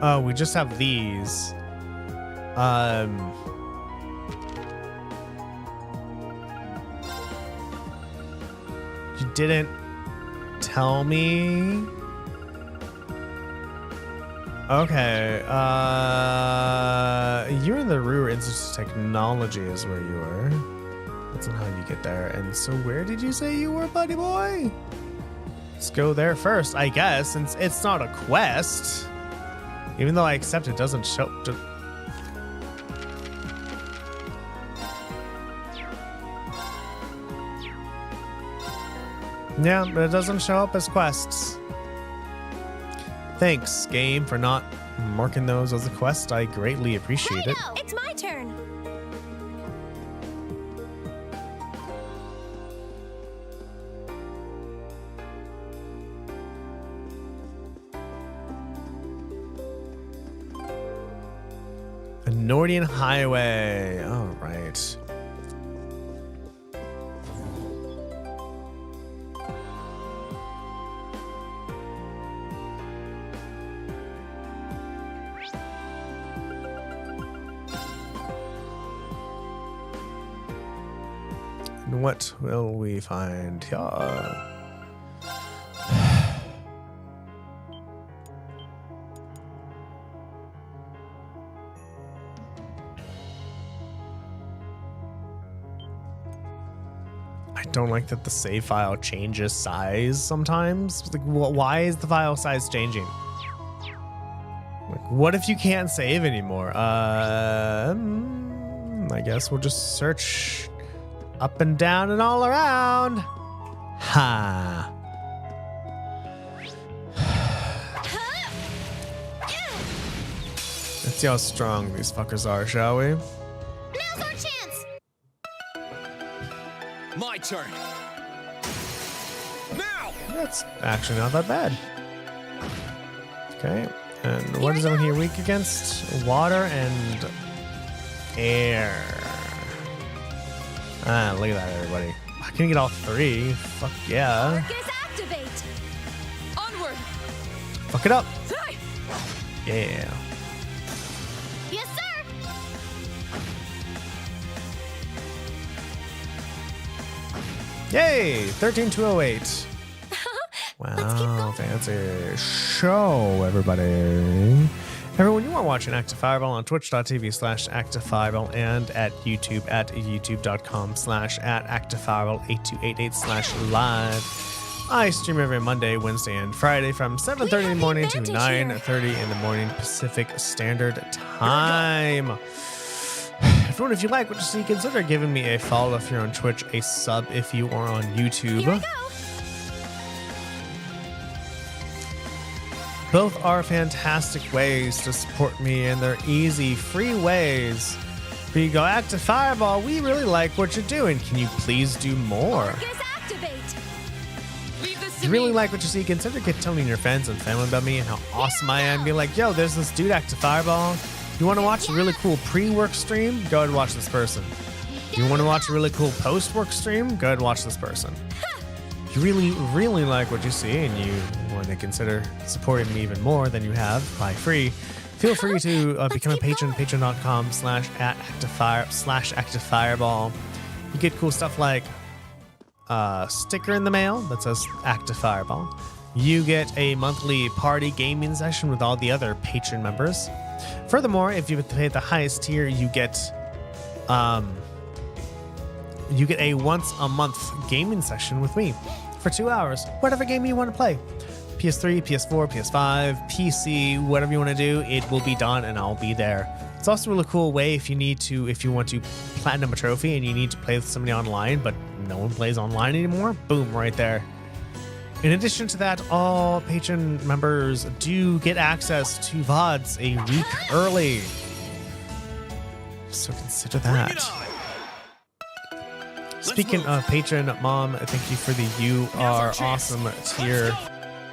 oh, we just have these. You didn't tell me. Okay. You're in the Roer Institute of Technology is where you are. That's not how you get there. And so where did you say you were, buddy boy? Let's go there first, I guess, since it's not a quest. Even though I accept it doesn't show. Yeah, but it doesn't show up as quests. Thanks, game, for not marking those as a quest. I greatly appreciate it. It's my turn. A Nordian highway. All right. What will we find here? I don't like that the save file changes size sometimes. Like, why is the file size changing? Like, what if you can't save anymore? I guess we'll just search up and down and all around. Ha. Let's see how strong these fuckers are, shall we? Now's our chance. My turn. Now. That's actually not that bad. Okay. And what is everyone here weak against? Water and air. Ah, look at that, everybody. I can get all three. Fuck yeah. Focus activate. Onward. Fuck it up. Yeah. Yes, sir. Yay! 13208. Wow, fancy show, everybody. Everyone, you are watching Active Fireball on twitch.tv/ActiveFireball and at YouTube at youtube.com/@ActiveFireball8288/live. I stream every Monday, Wednesday, and Friday from 7:30 in the morning to 9:30 in the morning Pacific Standard Time. Everyone, if you like what you see, consider giving me a follow if you're on Twitch, a sub if you are on YouTube. Here we go. Both are fantastic ways to support me, and they're easy, free ways. But you go, Active Fireball, we really like what you're doing. Can you please do more? Focus activate. Leave this If to you really me. like what you see, consider telling your friends and family about me and how awesome I am. Be like, yo, there's this dude, Active Fireball. You want to watch a really cool pre-work stream? Go ahead and watch this person. You want to watch a really cool post-work stream? Go ahead and watch this person. If you really, really like what you see and you want to consider supporting me even more than you have by free, feel free to become a patron, patreon.com/activefireball. You get cool stuff like a sticker in the mail that says Active Fireball. You get a monthly party gaming session with all the other patron members. Furthermore, if you pay the highest tier, you get a once a month gaming session with me for 2 hours. Whatever game you want to play. PS3, PS4, PS5, PC, whatever you want to do, it will be done and I'll be there. It's also a really cool way if you want to platinum a trophy and you need to play with somebody online, but no one plays online anymore. Boom, right there. In addition to that, all patron members do get access to VODs a week early. So consider Bring it that. on. Speaking of patron, Mom, thank you for the You Are Awesome tier.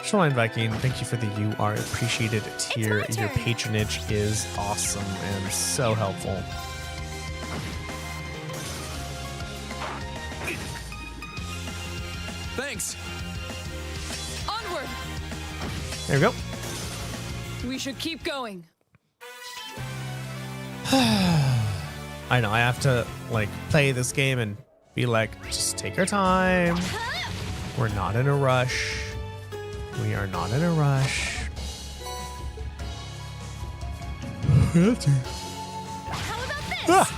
Shoreline Viking, thank you for the You Are Appreciated tier. my Your turn. patronage is awesome and so helpful. Thanks. Onward. There we go. We should keep going. I know, I have to play this game and be like, just take our time. We're not in a rush. We are not in a rush. How about this? Ah!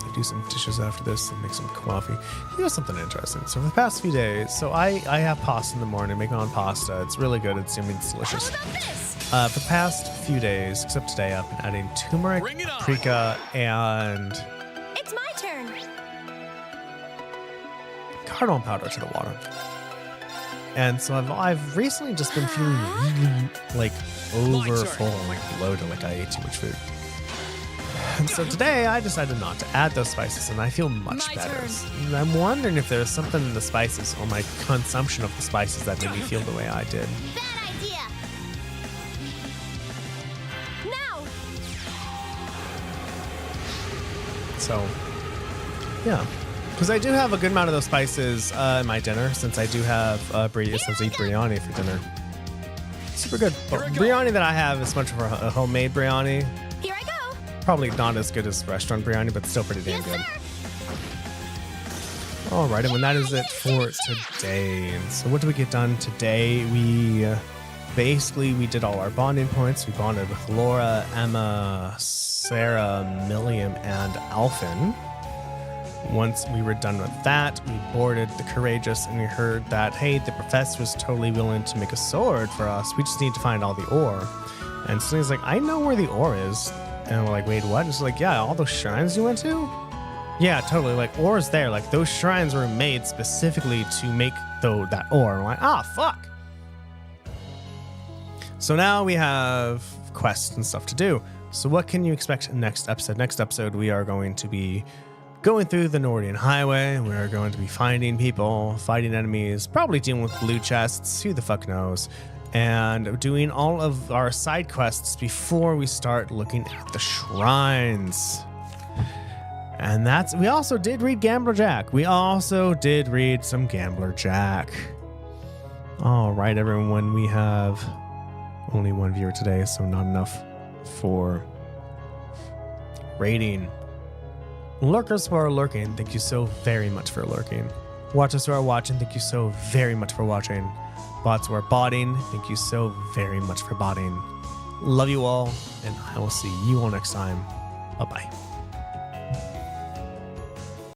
I do some dishes after this and make some coffee. Here's something interesting. So for the past few days, I have pasta in the morning, make my own pasta. It's really good. It's delicious. How about this? For the past few days, except today, I've been adding turmeric, Bring it on. paprika, and It's my turn. cardamom powder to the water. And so I've recently just been feeling really overfull and bloated, like I ate too much food. And so today I decided not to add those spices, and I feel much My better. turn. And I'm wondering if there's something in the spices or my consumption of the spices that made me feel the way I did. Bad idea. Now. So, yeah. Because I do have a good amount of those spices in my dinner, since I do have since I eat biryani for dinner. Super good. But Here I go. biryani that I have is much of a homemade biryani. Here I go. Probably not as good as restaurant biryani, but still pretty damn good. All right, and that is it for today. And so what did we get done today? We basically did all our bonding points. We bonded with Laura, Emma, Sarah, Milliam, and Alphen. Once we were done with that, we boarded the Courageous, and we heard that, hey, the professor was totally willing to make a sword for us. We just need to find all the ore. And so he's like, I know where the ore is. And we're like, wait, what? And she's like, yeah, all those shrines you went to? Yeah, totally. Like, ore's there. Like, those shrines were made specifically to make that ore. And we're like, ah, fuck. So now we have quests and stuff to do. So what can you expect next episode? Next episode, we are going to be going through the Nordian Highway. We're going to be finding people, fighting enemies, probably dealing with blue chests, who the fuck knows, and doing all of our side quests before we start looking at the shrines. And we also did read Gambler Jack. We also did read some Gambler Jack. All right, everyone, we have only one viewer today, so not enough for rating. Lurkers who are lurking, thank you so very much for lurking. Watchers who are watching, thank you so very much for watching. Bots who are botting, thank you so very much for botting. Love you all, and I will see you all next time. Bye-bye.